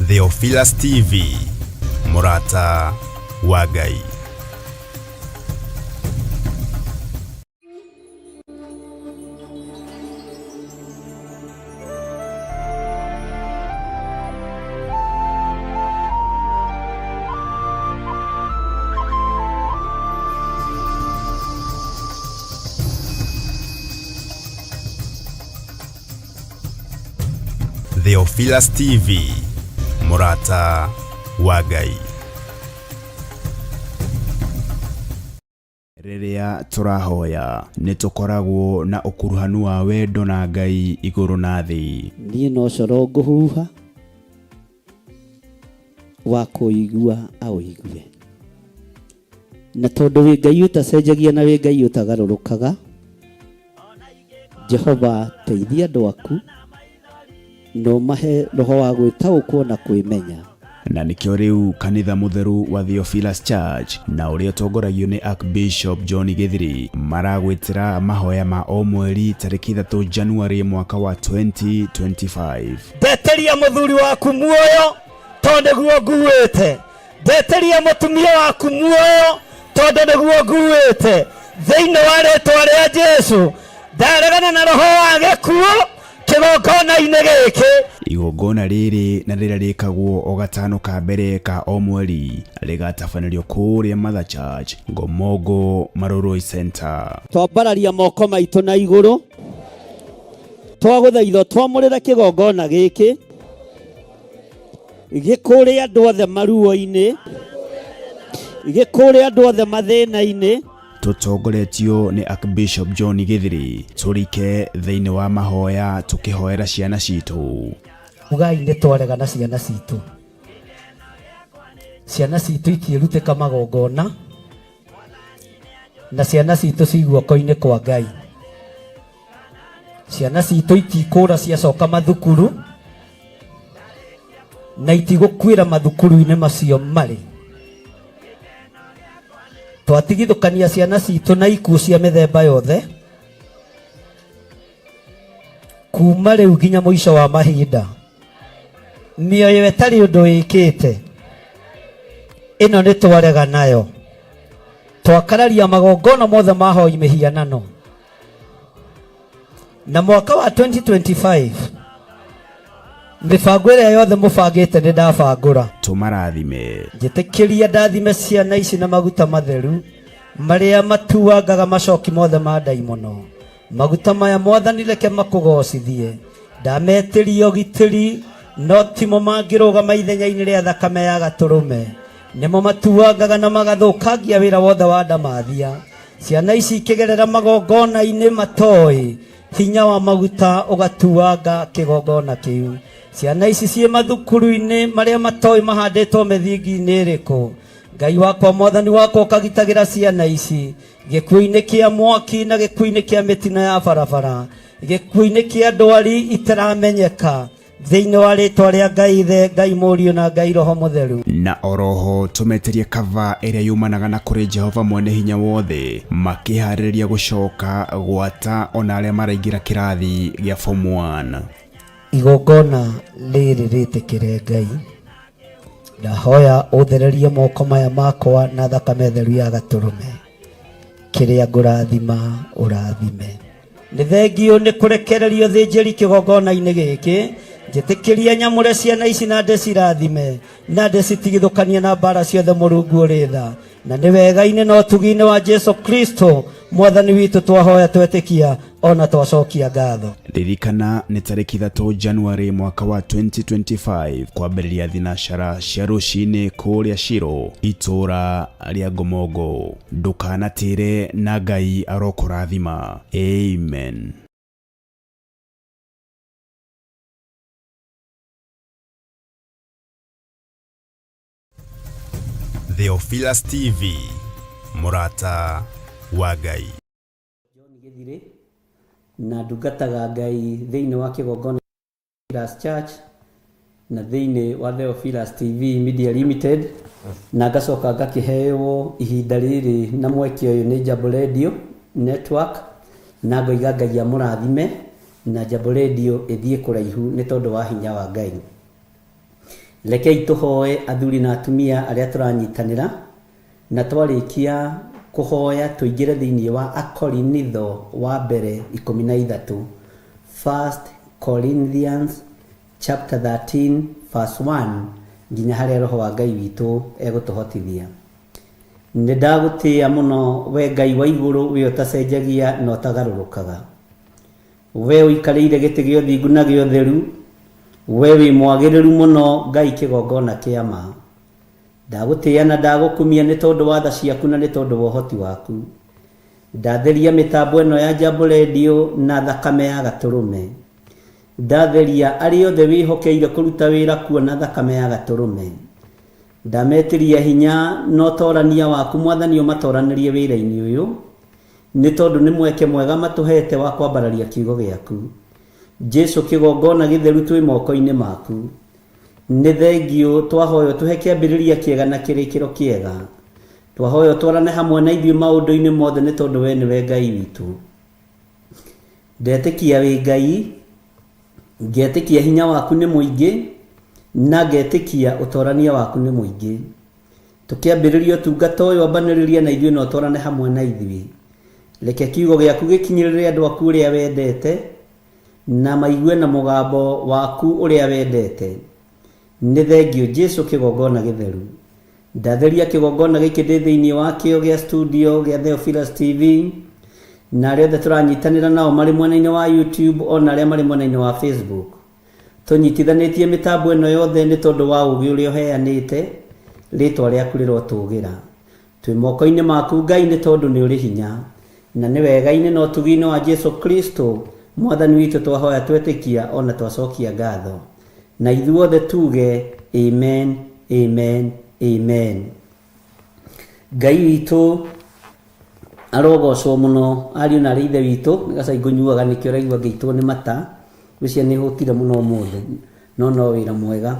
Theophilus TV, Murata wa Ngai. Theophilus TV, Murata wa Ngai. Riria turahoya nitukoragwo na ukuruhanu wa wendo na Ngai iguru na thi. Nie no coro nguhuha wa kuigua au igue. Na tondu wi Ngai utacenjagia na wi Ngai utagarurukaga. Jehova teithia andu aku no mahe roho wa gwitaũkwo na kwĩmenya. Na nikio riu kanitha mutheru wa Theophilus Church na uria tongoragio ni Archbishop John Githiri maragwitira mahoya ma o mweri tariki 3 January mwaka wa 2025. Ndeteria muthuri waku muoyo tondu guo nguite. Ndeteria mutumia waku muoyo tondu niguo nguite. Thiini wa ritwa ria Jesu ndaregana na roho wa gikuo kigongona-inĩ gĩkĩ. Igongona rĩrĩ na rĩrĩa rĩkagwo o gatano ka mbere ka o mweri rĩgatabanĩrio kũrĩa Mother Church Ngomongo Maroroi Center. Twambararia moko maitũ na igũrũ twagũthaitha twamũrĩre kĩgongona gĩkĩ gĩkũrĩa andũ othe maruo-inĩ, gĩkũrĩa andũ othe mathĩna-inĩ. Tutongoretio ni Archbishop John Githiri turike thiini wa mahoya tukihoera ciana citu. Mugai nĩ twaregana ciana citu. Ciana citu ikirutĩka magongona na ciana citu ciguoko-inĩ kwa Ngai. Ciana citu itikũra ciacoka mathukuru na itigũkwĩra mathukuru-inĩ macio marĩ. Twatigithũkania ciana citu na ikuũ cia mĩthemba yothe kuma rĩu nginya mũico wa mahinda. Mĩoyo ĩtarĩ ũndũ ĩkĩte ĩno nĩ twarega nayo. Twakararia magongona mothe mahoi mĩhianano. Na mwaka wa 2025 mibango ĩrĩa yothe mũbangĩte nĩ ndabangũra. Tumarathime. Njĩtĩkĩria ndathime ciana ici na maguta matheru marĩa matuangaga macoki mothe ma ndaimono. Maguta maya Mwathani reke makũgocithie. Ndametĩria ũgitĩri no timo mangĩrũgama ithenya-inĩ rĩa thakame ya gatũrũme. Nĩmo matuangaga na magathũkangia wĩra wothe wa ndamathia. Ciana ici ikĩgerera magongona-inĩ matoĩ hinya wa maguta ũgatuanga kĩgongona kĩu. Ciana ici ciĩ mathukuru-inĩ marĩa matoĩ mahandĩtwo mĩthingi-inĩ ĩrĩkũ. Ngai wakwa Mwathani wakwa ũkagitagĩra ciana ici gĩkuũ-inĩ kĩa mwaki na gĩkuũ-inĩ kĩa mĩtino ya barabara, gĩkuũ-inĩ kĩa ndwari itaramenyeka, thĩinĩ wa rĩtwa rĩa Ngai Ithe, Ngai Mũriũ na Ngai Roho Mũtheru. Na oroho tumeterie kava ĩrĩa yumanaga na kũrĩ Jehova Mwene Hinya Wothe makĩharĩrĩria gũcoka gwata ona arĩa maraingĩra kĩrathi gĩa form 1. Igongona rĩrĩ rĩtĩkĩre Ngai. Ndahoya ũthererie moko maya makwa na thakame theru ya gatũrũme. Kĩrĩa ngũrathima ũrathime. Nĩ thengio nĩ kũrekererio thĩnjĩri kĩgongona-inĩ gĩkĩ. Njĩtĩkĩria nyamũre ciana ici na ndĩcirathime na ndĩcitigithũkanie na mbara ciothe Mũrungu ũrĩ tha. Na nĩ wega-inĩ na ũtugi-inĩ wa Jesu Kristo Mwathani witũ twahoya twetĩkia ona twacokia ngatho. Ririkana nĩ tariki 3 January mwaka wa 2025 kwambĩrĩria thinacara cia rũcinĩ kũrĩa Shiro itũra rĩa Ngomongo. Ndũkanatĩre na Ngai arokũrathima. Amen. Theophilus TV, Murata wa Ngai. John Githiri na ndungataga Ngai thĩinĩ wa kĩgongona Theophilus Church na thĩinĩ wa Theophilus TV Media Limited, na ngacoka ngakĩheo ihinda rĩrĩ na mweke ũyũ nĩ Jambo Radio Network, na ngoiga Ngai amũrathime na Jambo Radio ĩthiĩ kũraihu nĩ tondũ wa hinya wa Ngai. Rekei tuhoe athuri na atumia aria turanyitanira na twarikia kuhoya tuingire thiini wa Akorinitho wa mbere 13. 1 Corinthians chapter 13 verse 1 nginya haria roho wa Ngai witu egutuhotithia. Nindagutia muno we Ngai wa iguru we utacenjagia na utagarurukaga. We uikarire giti gio thingu na gio theru, we wi mwagiriru muno Ngai kigongona kia ma. Ndagutia na ndagukumia ni tondu wa tha ciaku na ni tondu wa uhoti waku. Ndatheria mitambo eno ya Jambo Radio na thakame ya Gaturume. Ndatheria ari othe wihokeire kuruta wira kuo na thakame ya Gaturume. Ndametiria hinya no torania waku Mwathani umatoranirie wira-ini uyu ni tondu ni mweke mwega matuhete wa kwambararia kiugo giaku. Jesu kigongona githeru twi moko-ini maku. Ni thengio twahoyo tuhe kiambiriria kiega na kirikiro kiega. Twahoyo twarane hamwe na ithuĩ maundu-ini mothe ni tondu we niwe Ngai witu. Ndetikia wi Ngai, ngetikia hinya waku ni muingi na ngetikia utorania waku ni muingi. Tukiambiriria tungata uyu ambaniriria na ithuĩ no twarane hamwe na ithuĩ. Reke kiugo giaku gikinyirire andu aku uria wendete na maigue na mugambo waku uria wendete. Ni thengio Jesu kigongona githeru. Ndatheria kigongona giki ndi thiini wa kio gia studio gia Theophilus TV na aria turanyitanira nao mari mwena-ini wa YouTube ona aria mari mwena-ini wa Facebook. Tunyitithanitie mitambo eno yothe ni tondu wa ugi uria uheanite ritwa riaku rirotugira. Twi moko-ini maku Ngai ni tondu ni uri hinya na ni wega-ini no tugi-ini wa Jesu Kristo Mwathani witu twahoya twetikia ona twacokia ngatho. Na ithuothe tuge amen, amen, amen. Ngai witu arogocwo muno ariu na rithe witu gaca igunyuaga nikio raigua ngeitwo ni mata wicia ni hutire muno muthe no wira mwega.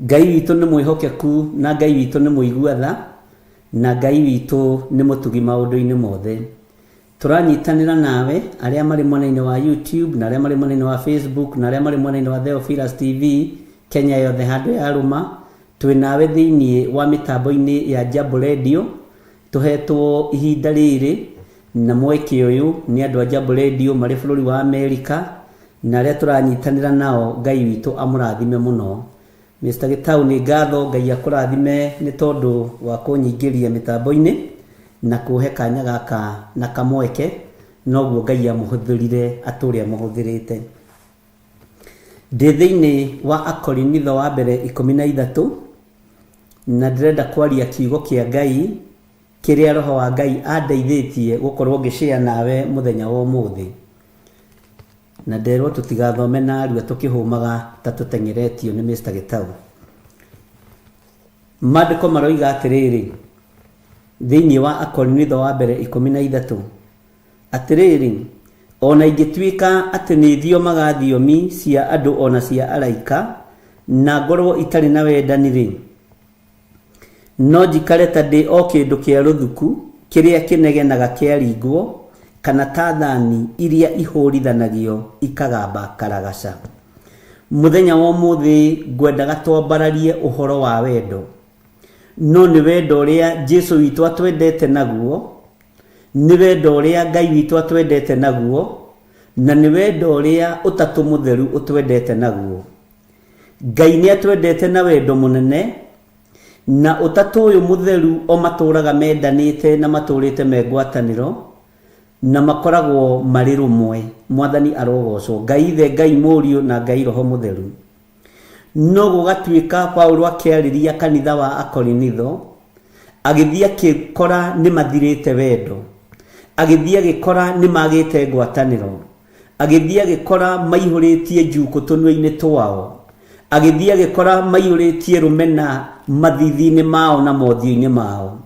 Ngai witu ni mwihokeku na Ngai witu ni muiguatha na Ngai witu ni mutugi maundu-ini mothe. Turanyitanira nawe aria mari mwena-ini wa YouTube na aria mari mwena-ini wa Facebook na aria mari mwena-ini wa Theophilus TV Kenya yothe handu ya ruma. Twi nawe thiini wa mitambo-ini ya Jambo Radio. Tuhetwo ihinda riri na mweke uyu ni andu a Jambo Radio mari bururi wa America na aria turanyitanira nao. Ngai witu amurathime muno. Mr. Gitau ni ngatho Ngai akurathime ni tondu wa kunyingiria mitambo-ini na kuhe kanya gaka na kamweke noguo Ngai amuhuthirire aturia muhuthirite. Ndi thiini wa Akorinitho wa mbere 13 na ndirenda kwaria kiugo kia Ngai kiria roho wa Ngai andeithitie gukorwo ngishare nawe muthenya wa umuthi. Na nderwo tutigathome na arua tukihumaga ta tutengeretio ni Mr. Gitau. Maandiko maroiga atiriri thiini wa Akorinitho wa mbere 13 atiriri ona ingituika ati ni thiomaga thiomi cia andu ona cia araika na ngorwo itari na wendani ri no njikare ta ndi o kindu kia ruthuku kiria kinegenaga kiaringwo kana ta thani iria ihurithanagio ikagamba karagaca. Muthenya wa umuthi ngwendaga twambararie uhoro wa wendo. No ni wendo uria Jesu witu atwendete naguo, ni wendo uria Ngai witu atwendete naguo, na ni wendo uria utatu mutheru utwendete naguo. Ngai ni atwendete na wendo munene na utatu uyu mutheru o maturaga mendanite na maturite megwataniro na makoragwo mari rumwe. Mwathani arogocwo. Ngai ithe, Ngai Muriu na Ngai Roho Mutheru. No gugatuika Paulo akiariria kanitha wa Akorinitho agithia kikora ni mathirite wendo, agithia gikora ni magite ngwataniro, agithia gikora maihuritie njuku tunwe-ini twao, agithia gikora maihuritie rumena mathithini mao na mothio-ini mao,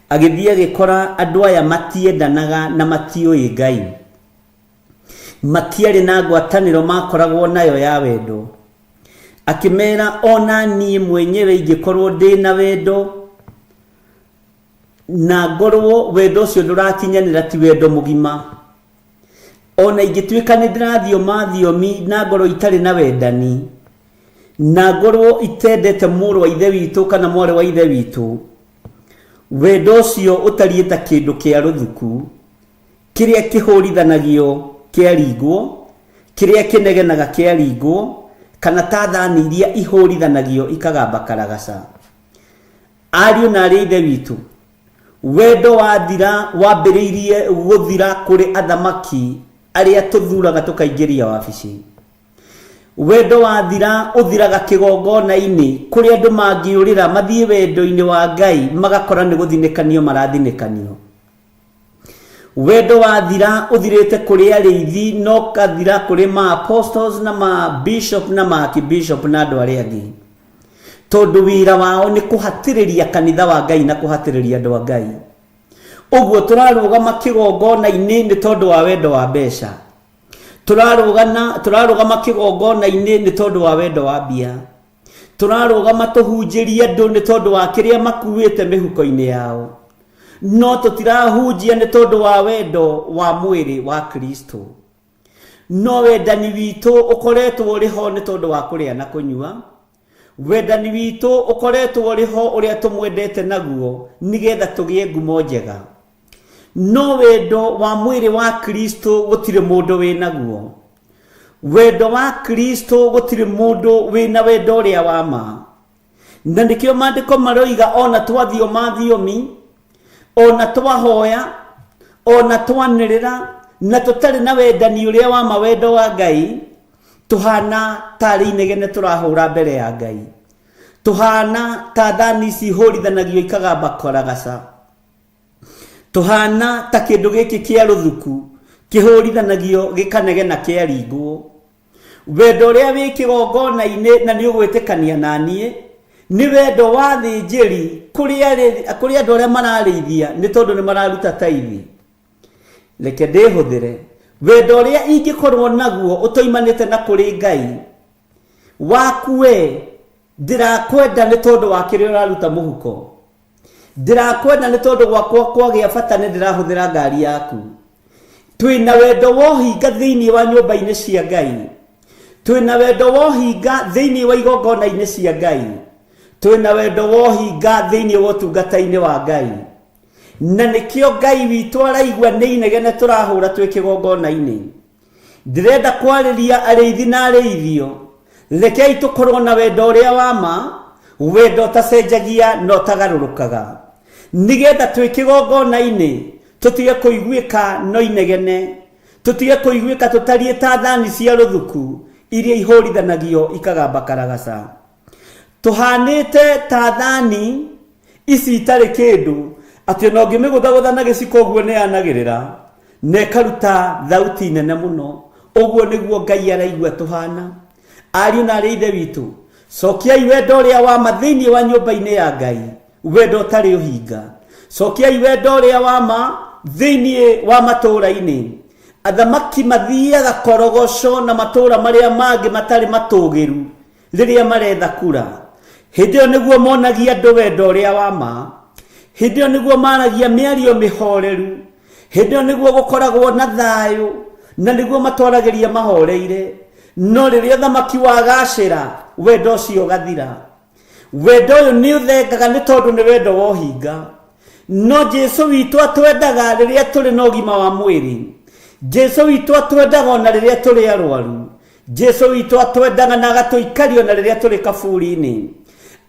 agithia gikora andu aya matiendanaga na matioi Ngai, matiari na ngwataniro makoragwo nayo ya wendo. Akimera ona ni mwenyewe ingikorwo ndi na wendo na ngorwo wendo ucio ndurakinyanira ti wendo mugima, ona ingituika ni ndirathioma thiomi na ngoro itari na wendani, na ngorwo itendete mũrũ wa ithe witũ kana mwarĩ wa ithe witũ, wendo ũcio ũtariĩ ta kĩndũ kĩa rũthuku kĩrĩa kĩhũrithanagio kĩaringwo, kĩrĩa kĩnegenaga kĩaringwo, kana ta thani iria ihũrithanagio ikagamba karagaca. Ariũ na arĩ ithe witũ, wendo wathira wambĩrĩirie gũthira kũrĩ athamaki arĩa tũthuraga tũkaingĩria wabici. Wendo wathira ũthiraga kĩgongona-inĩ kũrĩ andũ mangĩũrĩra mathiĩ wendo-inĩ wa Ngai magakora nĩ gũthinĩkanio marathinĩkanio. Wendo wathira ũthirĩte kũrĩ arĩithi no kathira kũrĩ ma apostles na ma bishop na ma archbishop na andũ arĩa angĩ, tondũ wĩra wao nĩ kũhatĩrĩria kanitha wa Ngai na kũhatĩrĩria andũ a Ngai. Ũguo tũrarũgama kĩgongona-inĩ nĩ tondũ wa wendo wa mbeca, tũrarũgama kĩgongona-inĩ nĩ tondũ wa wendo wa mbia, tũrarũgama tũhunjĩrie andũ nĩ tondũ wa kĩrĩa makuĩte mĩhuko-inĩ yao, no tũtirahunjia nĩ tondũ wa wendo wa mwĩrĩ wa Kristo. No wendani witũ ũkoretwo ũrĩ ho nĩ tondũ wa kũrĩa na kũnyua. Wendani witũ ũkoretwo ũrĩ ho ũrĩa tũmwendete naguo nĩgetha tũgĩe ngumo njega. No wendo wa mwĩrĩ wa Kristo gũtirĩ mũndũ wĩ naguo. Wendo wa Kristo gũtirĩ mũndũ wĩ na wendo ũrĩa wa ma. Na nĩkĩo maandĩko maroiga ona twathio mathiomi, ona twahoya, ona twanĩrĩra na tũtarĩ na wendani ũrĩa wa ma, wendo wa Ngai, tuhana tarĩ inegene tũrahũra mbere ya Ngai. Tuhana ta thani cihũrithanagio ikagamba karagaca. Tuhana ta kĩndũ gĩkĩ kĩa rũthuku kĩhũrithanagio gĩkanegena kĩaringwo. Wendo ũrĩa wĩ kĩgongona-inĩ na nĩ ũgwĩtĩkania na niĩ nĩ wendo wa thĩnjĩri kũrĩ andũ arĩa mararĩithia nĩ tondũ nĩ mararuta taithi. Reke ndĩhũthĩre wendo ũrĩa ingĩkorwo naguo ũtoimanĩte na kũrĩ Ngai waku we, ndĩrakwenda nĩ tondũ wa kĩrĩa ũraruta mũhuko, ndĩrakwenda nĩ tondũ gwakwa kwagĩa bata nĩ ndĩrahũthĩra ngari yaku. Twĩna wendo wohinga thĩinĩ wa nyũmba-inĩ cia Ngai, twĩna wendo wohinga thĩinĩ wa igongona-inĩ cia Ngai, twĩna wendo wohinga thĩinĩ wa ũtungata-inĩ wa Ngai. Na nĩkĩo Ngai witũ araigua nĩ inegene tũrahũra twĩ kĩgongona-inĩ. Ndĩrenda kwarĩria arĩithi na arĩithio, rekei tũkorwo na wendo ũrĩa wa ma, wendo ũtacenjagia no tagarũrũkaga, nĩgetha twĩ kĩgongona-inĩ tũtige kũiguĩka no inegene, tũtige kũiguĩka tũtariĩ ta thani cia rũthuku iria ihũrithanagio ikagamba karagaca. Tũhanĩte ta thani ici itarĩ kĩndũ, atĩ no ngĩmĩgũthagũtha na gĩciko ũguo nĩ yanagĩrĩra na ĩkaruta thauti nene mũno. Ũguo nĩguo Ngai araigua tũhana. Ariũ na arĩ ithe witũ, cokiai wendo ũrĩa wa ma thĩinĩ wa nyũmba-inĩ ya Ngai, wendo ũtarĩ ũhinga. Cokiai wendo ũrĩa wa ma thĩinĩ wa matũũra-inĩ. Athamaki mathiaga korogoco na matũũra marĩa mangĩ matarĩ matũgĩru rĩrĩa maretha kura. Hĩndĩ ĩyo nĩguo monagia andũ wendo ũrĩa wa ma. Hĩndĩ ĩyo nĩguo maragia mĩario mĩhoreru. Hĩndĩ ĩyo nĩguo gũkoragwo na thayũ na nĩguo matwaragĩria mahoreire. No rĩrĩa thamaki wagacĩra, wendo ũcio ũgathira. Wendo ũyũ nĩ ũthengaga nĩ tondũ nĩ wendo wohinga. No Jesũ witũ atwendaga rĩrĩa tũrĩ na ũgima wa mwĩrĩ. Jesũ witũ atwendaga ona rĩrĩa tũrĩ arwaru. Jesũ witũ atwendaga na agatũikaria ona rĩrĩa tũrĩ kaburi-inĩ.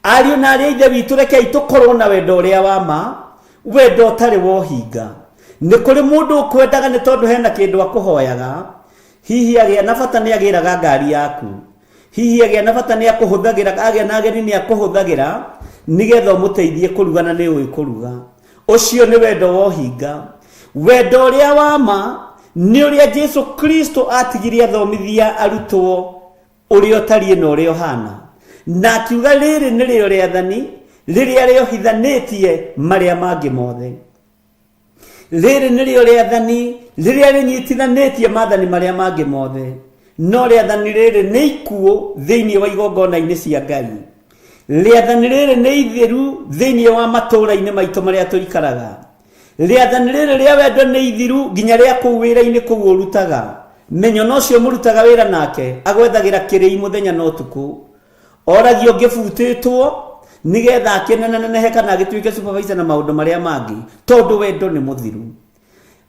Ariũ na arĩ ithe witũ, rekei tũkorwo na wendo ũrĩa wa ma, wendo ũtarĩ wohinga. Nĩ kũrĩ mũndũ ũkwendaga nĩ tondũ hena kĩndũ akũhoyaga. Hihi agĩa na bata nĩ agĩraga ngari yaku. Hihi agĩa na bata nĩ akũhũthagĩra, agĩa na ageni nĩ akũhũthagĩra nĩgetha ũmũteithie kũruga na nĩ ũĩ kũruga. Ũcio nĩ wendo wohinga. Wendo ũrĩa wa ma nĩ ũrĩa Jesũ Kristo atigire athomithia arutwo ũrĩa ũtariĩ na ũrĩa ũhana. Na akiuga rĩrĩ nĩrĩo rĩathani rĩrĩa rĩohithanĩtie marĩa mangĩ mothe. Rĩrĩ nĩrĩo rĩathani rĩrĩa rĩnyitithanĩtie maathani marĩa mangĩ mothe. No rĩathani rĩrĩ nĩ ikuũ thĩinĩ wa igongona-inĩ cia Ngai. Rĩathani rĩrĩ nĩ itheru thĩinĩ wa matũũra-inĩ maitũ marĩa tũikaraga. Rĩathani rĩrĩ rĩa wendo nĩ ithiru nginya rĩa kũu wĩra-inĩ kũu ũrutaga. Menyo no ũcio mũrutaga wĩra nake agwethagĩra kĩrĩi mũthenya na ũtukũ. oragio ngibutitwo nigetha akenananehe kana agituike supervisor na maundu maria mangi tondu wendo ni muthiru.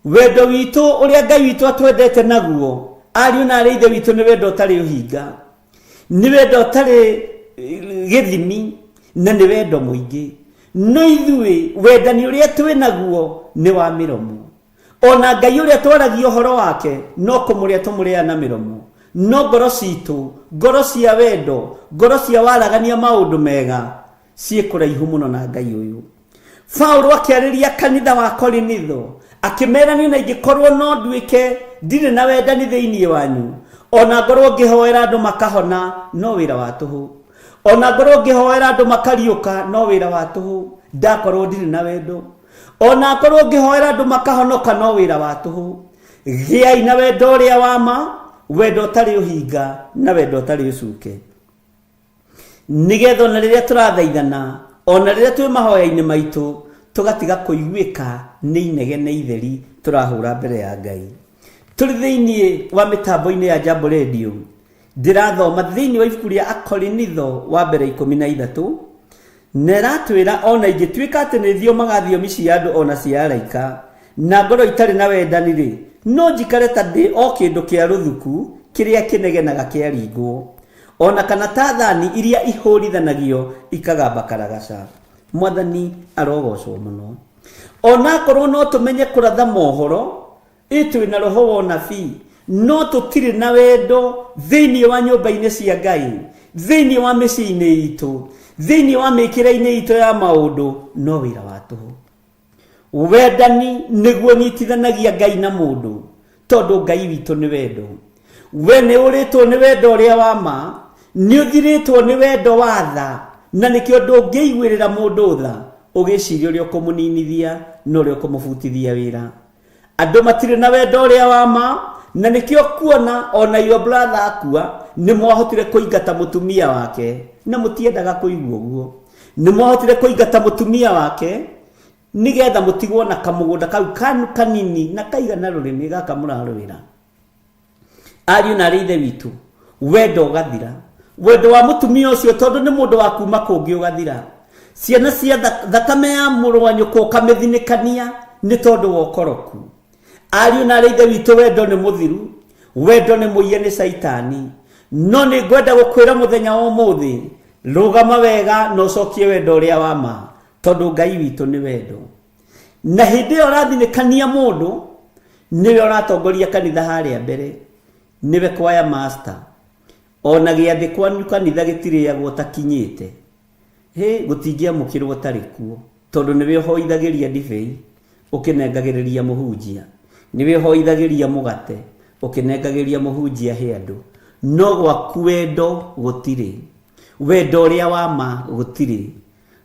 Wendo witu uria Ngai witu atwendete naguo ariu na areithe witu ni wendo utari uhinga, ni wendo utari githimi, na ni wendo muingi. No ithui wendani uria twi naguo ni wa miromo. Ona Ngai uria twaragia uhoro wake no kumuria tumuria na miromo. No ngoro citu, ngoro cia wendo, ngoro cia waragania maundu mega cie kuraihu muno na Ngai uyu. Paulo akiariria kanitha wa Korinitho akimera ni na ingikorwo no nduike ndire na wendani thiini wanyu, ona ngorwo ngihoera andu makahona no wira wa tuhu, ona ngorwo ngihoera andu makariuka no wira wa tuhu, ndakorwo ndire na wendo, ona ngorwo ngihoera andu makahonoka no wira wa tuhu. Giai na wendo uria wa ma, wendo utari uhinga na wendo utari ucuke, nigetha na riria turathaithana ona riria twi mahoya-ini maitu tugatiga kuiguika ni inegene itheri turahura mbere ya Ngai. Turi thiini wa mitambo-ini ya Jambo Radio, ndirathoma thiini wa ibuku ria Akorinitho wa mbere 13 na ratwira ona ingituika ati ni thio magathiomi cia andu ona cia araika na ngoro itari na wendani ri no njikare ta ndi o kindu kia ruthuku kiria kinegenaga kiaringwo, ona kana ta thani iria ihurithanagio ikagamba karagaca. Mwathani arogocwo muno. Ona korwo no tumenye kuratha mohoro itwi na roho wa nabii, no tutire na wendo thiini wa nyumba-ini cia Ngai, thiini wa micii-ini itu, thiini wa mikira-ini itu ya maundu no wira wa tuhu. Wendani niguo nyitithanagia Ngai na mundu, tondu Ngai witu ni wendo. We ni uritwo ni wendo uria wa ma, ni uthiritwo ni wendo wa tha, na nikio ndungiiguirira mundu tha ugiciria uria ukumuninithia no uria ukumubutithia wira. Andu matire na wendo uria wa ma, na nikio kuona ona your brother akua ni mwahotire kuingata mutumia wake na mutiendaga kuigua uguo, ni mwahotire kuingata mutumia wake nigetha mutigwo na kamugunda kau kanini na kaigana rurimi gaka murarwira. Ariu na areithe witu wendo ugathira, wendo wa mutumia ucio tondu ni mundu wa kuma kungi ugathira. Ciana cia thakame ya muru wa nyuko kamethinikania ni tondu wa ukoroku. Ariu na areithe witu wendo ni muthiru, wendo ni muiye ni saitani. No ni ngwenda gukwira muthenya wa umuthi, rugama wega no cokie wendo uria wa ma, tondu Ngai witu ni wendo. Na hindi yo rathinikania mundu niwe uratongoria kanitha haria mbere, niwe kwaya master. Ona giathi kwanyu kanitha gitiriagwo takinyite, gutingia mukirwo tari kuo, tondu niwe hoithagiria ndibei ukinengagiriria muhunjia, niwe hoithagiria mugate ukinengagiriria muhunjia he andu. No gwaku wendo gutiri, wendo uria wa ma gutiri.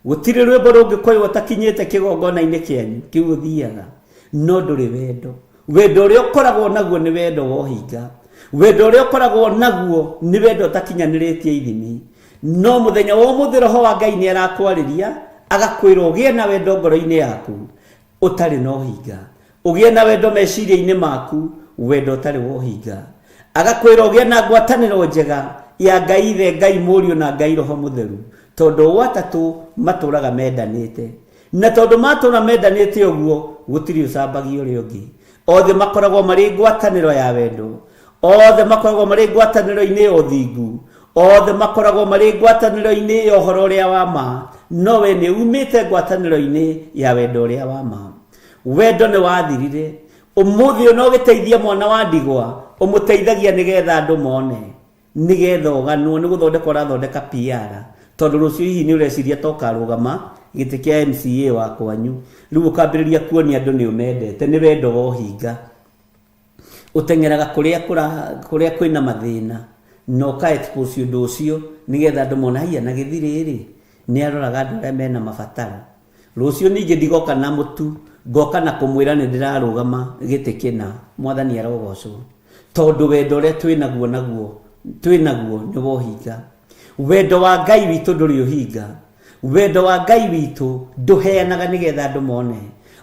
Gutiri rwimbo rungikoywo takinyite kigongona-ini kianyu kiu thiaga, no nduri wendo. Wendo uria ukoragwo naguo ni wendo wa uhinga, wendo uria ukoragwo naguo ni wendo utakinyaniritie ithimi. No muthenya wa umuthi roho wa Ngai ni arakwariria agakwira ugie na wendo ngoro-ini yaku utari na uhinga, ugie na wendo meciria-ini maku wendo utari wa uhinga, agakwira ugie na ngwataniro njega ya Ngai Ithe, Ngai Muriu na Ngai Roho Mutheru, tondu watatu maturaga mendanite. Na tondu matura mendanite uguo gutiri ucambagia uria ungi, othe makoragwo mari ngwataniro ya wendo, othe makoragwo mari ngwataniro-ini ya uthingu, othe makoragwo mari ngwataniro-ini ya uhoro uria wa ma. No we ni umite ngwataniro-ini ya wendo uria wa ma. Wendo ni wathirire. Umuthi no giteithia mwana wa ndigwa umuteithagia nigetha andu mone, nigetha uganwo ni guthondeka urathondeka PR, tondu rucio hihi ni ureciria toka rugama giti kia MCA wa kwanyu riu ukambiriria kuonia andu ni umendete, ni wendo wa uhinga. Utengeraga kuria kwina mathina no ka expose undu ucio nigetha andu mona hia na githiriri ni aroraga andu aria mena mabataro. Rucio ningi ndigoka na mutu, ngoka na kumwira ni ndirarugama giti kina. Mwathani arogocwo tondu wendo uria twinaguo ni wa uhinga. Wendo wa Ngai witu nduri uhinga, wendo wa Ngai witu nduheanaga nigetha andu mone.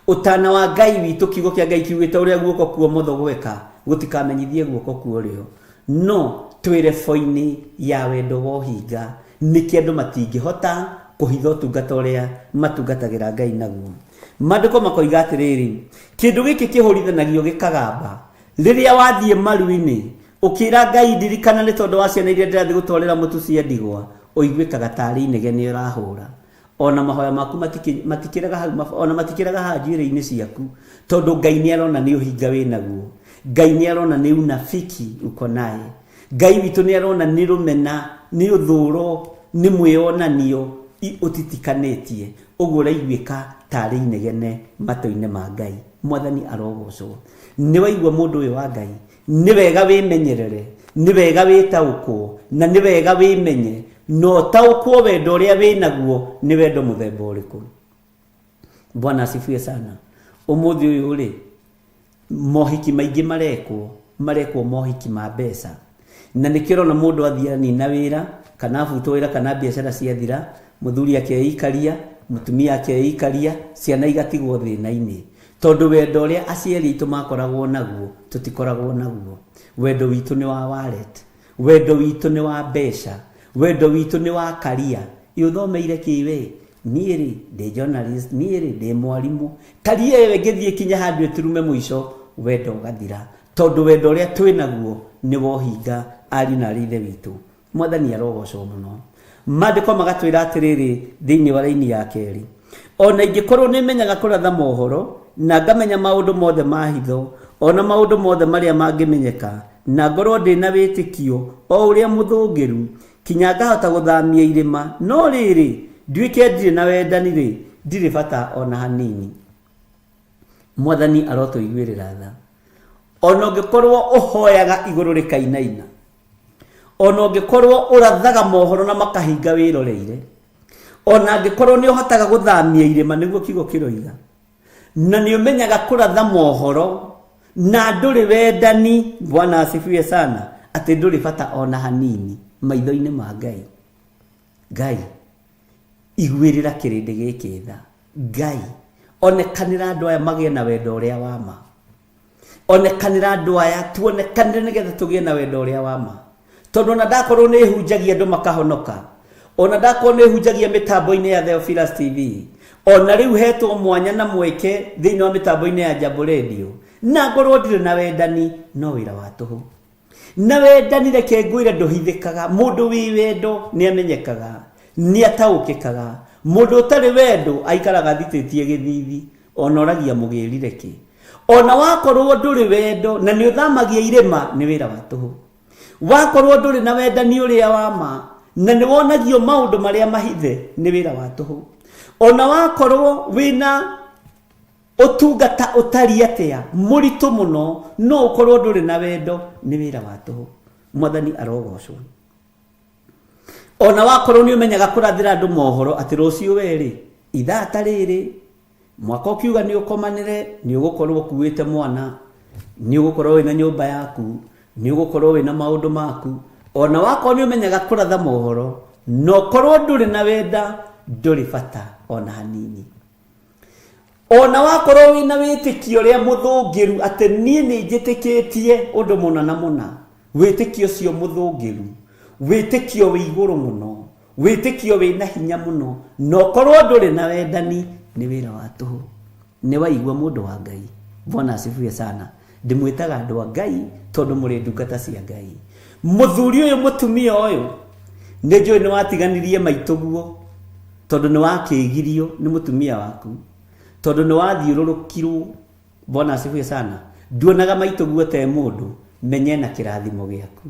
Utana wa Ngai witu kiugo kia Ngai kiugite uria guoko kuo motho gweka gutikamenyithie guoko kuo rio, no twire foini ya wendo wa uhinga niki andu matingihota kuhitha utungata uria matungatagira Ngai naguo. Maandiko makoiga atiriri, kindu giki kihurithanagio gikagamba riria wathie maru-ini ukira Ngai ndirikana ni tondu wa ciana iria ndirathi gutwarira mutu cia ndigwa, uiguikaga tari inegene urahura. Ona mahoya maku matikiraga hau, ona matikiraga ha njire-ini ciaku, tondu Ngai ni arona ni uhinga winaguo. Ngai ni arona ni unafiki uko naye. Ngai witu ni arona ni rumena, ni uthuro, ni mwionanio utitikanetie. Uguo uraiguika tari inegene mato-ini ma Ngai. Mwathani arogocwo. Ni waigua mundu uyu wa Ngai, ni wega wimenyerere, ni wega witaukwo, na ni wega wimenye no taukwo wendo uria winaguo ni wendo muthemba uriku. Bwana asifiwe sana. Umuthi uyu ri mohiki maingi marekwo mohiki ma mbeca, na nikirona mundu athia ni na wira kana afuto wira kana biashara ciathira, muthuri akeikaria, mutumia akeikaria, ciana igatigwo thina-ini, tondu wendo uria aciari itu makoragwo naguo tutikoragwo naguo. Wendo witu ni wa wallet, wendo witu ni wa mbeca, wendo witu ni wa karia. Iuthomeire kiwe nieri de journalist, nieri de mwalimu, karia yewe ngithie kinya handu eturume mwico wendo ugathira, tondu wendo uria twinaguo ni wohinga ari na rithe witu. Mwathani arogocwo muno. Maandiko magatwira atiriri thiini wa raini ya keri, ona ingikorwo ni menyaga kuratha mohoro na ngamenya maundu mothe ma hitho, ona maundu mothe maria mangimenyeka, na ngorwo ndina witikio o uria muthungiru, kinya ngahota guthamia irima, no riri nduike ndire na wendani ri ndire bata ona hanini. Mwathani arotuiguirira tha. Ona ungikorwo uhoyaga iguru rikainaina, ona ungikorwo urathaga mohoro na makahinga wiroreire, ona ungikorwo ni uhotaga guthamia irima niguo kigo kiroiga, na ni umenyaga kuratha mohoro na nduri wendani, Bwana asifiwe sana, ati nduri bata ona hanini maitho-ini ma Ngai. Ngai iguirira kirindi giki tha. Ngai onekanira andu aya magie na wendo uria wa ma, onekanira andu aya tuonekanire nigetha tugie na wendo uria wa ma, tondu ona ndakorwo ni hunjagia andu makahonoka, ona ndakorwo ni hunjagia mitambo-ini ya Theophilus TV, ona riu hetwo mwanya na mweke thiini wa mitambo-ini ya Jambo Radio, na ngorwo ndire na wendani no wira wa tuhu. Na wendani reke ngwire nduhithikaga. Mundu wi wendo ni amenyekaga, ni ataukikaga. Mundu utari wendo aikaraga thititie githithi, ona oragia mugirire ki. Ona wakorwo nduri wendo na ni uthamagia irima ni wira wa tuhu. Wakorwo nduri na wendani uria wa ma na ni wonagio maundu maria mahithe ni wira wa tuhu. Ona wakorwo wina utungata utari atia muritu muno no ukorwo nduri na wendo ni wira wa tuhu. Mwathani arogocwo. Ona wakorwo ni umenyaga kurathira andu mohoro ati rucio weri ithaa tariri mwaka ukiuga ni ukomanire, ni ugukorwo kuwite mwana, ni ugukorwo wina nyumba yaku, ni ugukorwo wina maundu maku, ona wakorwo ni umenyaga kuratha mohoro no korwo nduri na wenda nduri bata ona hanini. Ona wakorwo wina witikio ria muthungiru ati nie ni njitikitie undu muna na muna, witikio cio muthungiru, witikio wi iguru muno, witikio wina hinya muno, no korwo nduri na wendani ni wira wa tuhu. Ni waigua mundu wa Ngai. Bwana asifiwe sana. Ndimwitaga andu a Ngai tondu muri ndungata cia Ngai. Muthuri uyu mutumia uyu ni njui ni watiganirie maituguo tondu ni wakigirio ni mutumia waku, tondu ni wathiururukirwo. Bwana asifiwe sana. Nduonaga maituguo te mundu, menya na kirathimo giaku,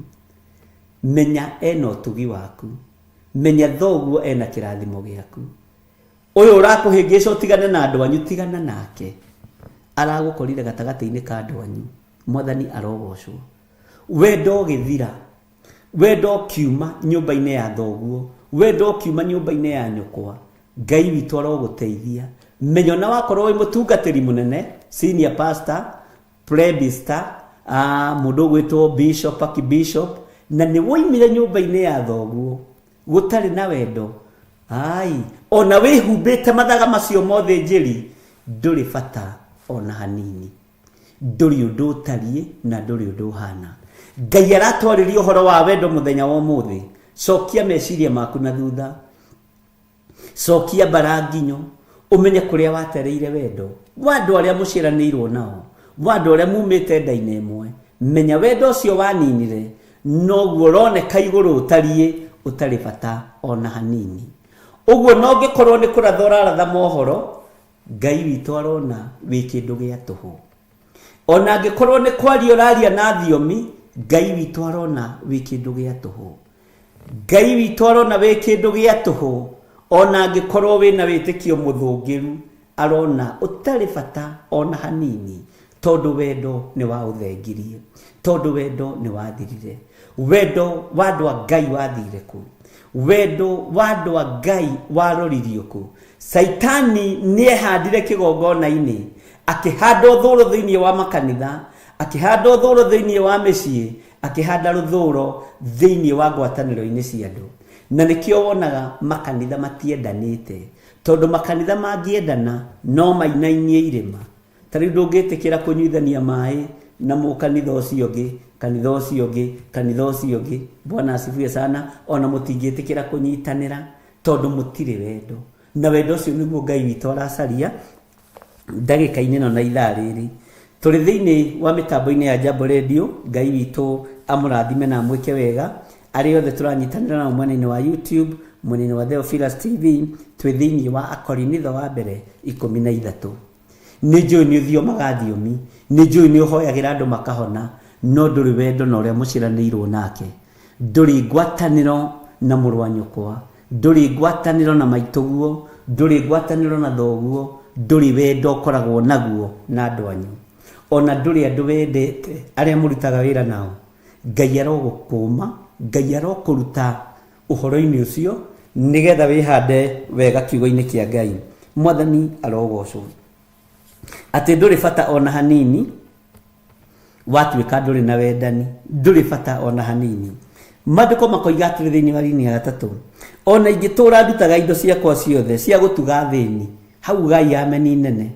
menya ena utugi waku, menya thoguo ena kirathimo giaku. Uyu urakuhingica utigane na andu anyu, tigana nake, aragukorire gatagati-ini ka andu anyu. Mwathani arogocwo. Wendo githira, wendo kiuma nyumba-ini ya thoguo, wendo kiuma nyumba-ini ya nyukwa, Ngai witu aroguteithia. Menya na wakorwo wi mutungatiri munene, senior pastor, prebista, mundu gwitwo bishop, akibishop, na ni woimire nyumba-ini ya thoguo gutari na wendo, ai ona wihumbite mathaga macio mothe njiri, nduri bata ona hanini, nduri undu utarie na nduri undu hana. Ngai aratwariria uhoro wa wendo muthenya wa umuthi, cokia meciria maku na thutha, cokia baranginyo, umenye kuria watereire wendo wandu aria muciranirwo nao, wandu aria mumite ndaine imwe. Menya wendo ucio waninire noguo roneka iguru utari bata ona hanini. Uguo no ngikorwo ni kurathora ratha mohoro, Ngai witu arona wi kindu gia tuhu. Ona ngikorwo ni kwaria raria na thiomi, Ngai witu arona wi kindu gia tuhu. Ngai witu arona wi kindu gia tuhu. Ona ngikorwo wina witikio muthungiru, arona utari bata ona hanini, tondu wendo ni wa uthengirie, tondu wendo ni wathirire. Wendo wandu wa Ngai wathire ku? Wendo wandu wa Ngai waroririo ku? Saitani niehandire kigongona-ini, akihanda uthuro thiini wa makanitha, akihanda uthuro thiini wa micii, akihanda ruthuro thiini wa ngwataniro-ini cia andu. Na nikio wonaga makanitha matiendanite, tondu makanitha mangiendana no mainainie irima. Tari ndungitikira kunyuithania mai na mukanitha ucio ungi, kanitha ucio ungi, kanitha ucio ungi. Bwana asifiwe sana. Ona mutingitikira kunyitanira tondu mutire wendo, na wendo ucio niguo Ngai witu aracaria ndagika-ini no na ithaa riri. Turi thiini wa mitambo-ini ya Jambo Radio. Ngai witu amurathime na mwike wega ari othe turanyitanira na mwena-ini wa YouTube, mwena-ini wa Theophilus TV, twi thiini wa Akorinitho wa mbere 13. Ni njui ni uthiomaga thiomi, ni njui ni uhoyagira andu makahona, no nduri wendo na uria muciranirwo nake. Nduri ngwataniro na mũrũ wa nyũkwa, nduri ngwataniro na maituguo, nduri ngwataniro na thoguo, nduri wendo ukoragwo naguo na andu anyu. Ona nduri andu wendete aria murutaga wira nao, Ngai arogukuma, Ngai arokuruta uhoro-ini ucio nigetha wihande wega kiugo-ini kia Ngai. Mwathani arogocwo. Ati nduri bata ona hanini watuika nduri na wendani, nduri bata ona hanini. Maandiko makoiga atiri thiini wa rini ya 3, ona ingitura ndutaga indo ciakwa ciothe cia gutuga thini, hau Ngai ameni nene.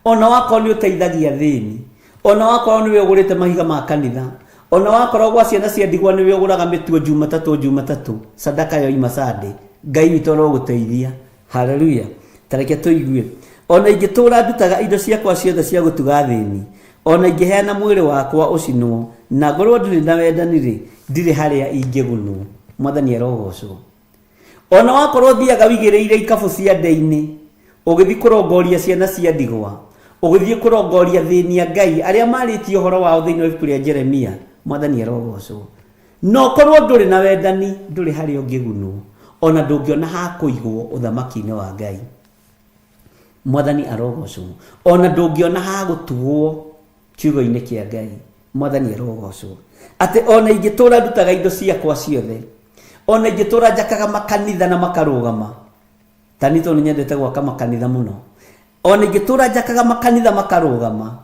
Ona wakorwo ni uteithagia thini, ona wakorwo ni ugurite mahiga ma kanitha, ona wakorwo gwa ciana cia ndigwa ni uguraga mituo Jumatatu, sadaka yo imasade, Ngai witu aroguteithia. Haleluya. Tareke tuigue. Ona ingitura ndutaga indo ciakwa ciothe cia gutuga thini, ona ingiheana mwiri wakwa ucinwo, na ngorwo ndiri na wendani ri, ndiri haria ingigunwo. Mwathani arogocwo. Ona wakorwo thiaga wigireire ikabu cia ndeini, ugithi kurongoria ciana cia ndigwa, ugithi kurongoria thini ya Ngai aria maritio horo wao thiini wa ibuku ria Jeremia. Mwathani arogocwo. No korwo nduri na wendani, nduri haria ungigunwo, ona ndungiona ha kuigwo uthamaki-ini wa Ngai. Mwathani arogocwo. Ona ndungiona ha gutugwo kiugo-ini kia Ngai. Mwathani arogocwo. Ati ona ingitura ndutaga indo ciakwa ciothe, ona ingitura njakaga makanitha na makarugama. Tani to nyendete gwaka makanitha muno. Ona ingitura njakaga makanitha makarugama.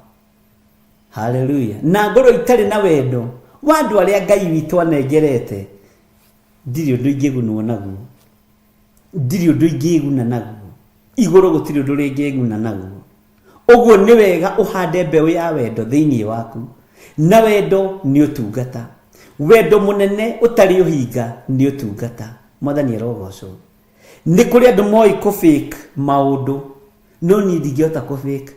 Haleluya. Na ngoro itari na wendo wandu aria Ngai witu anengerete, ndiri undu ingigunwo naguo, ndiri undu ingiguna naguo, iguru gutiri undu ringiguna naguo. Uguo ni wega uhande mbeu ya wendo thiini waku, na wendo ni utungata. Wendo munene utari uhinga ni utungata. Mwathani arogocwo. Ni kuri andu moi ku fake maundu, no ni ndingiota ku fake.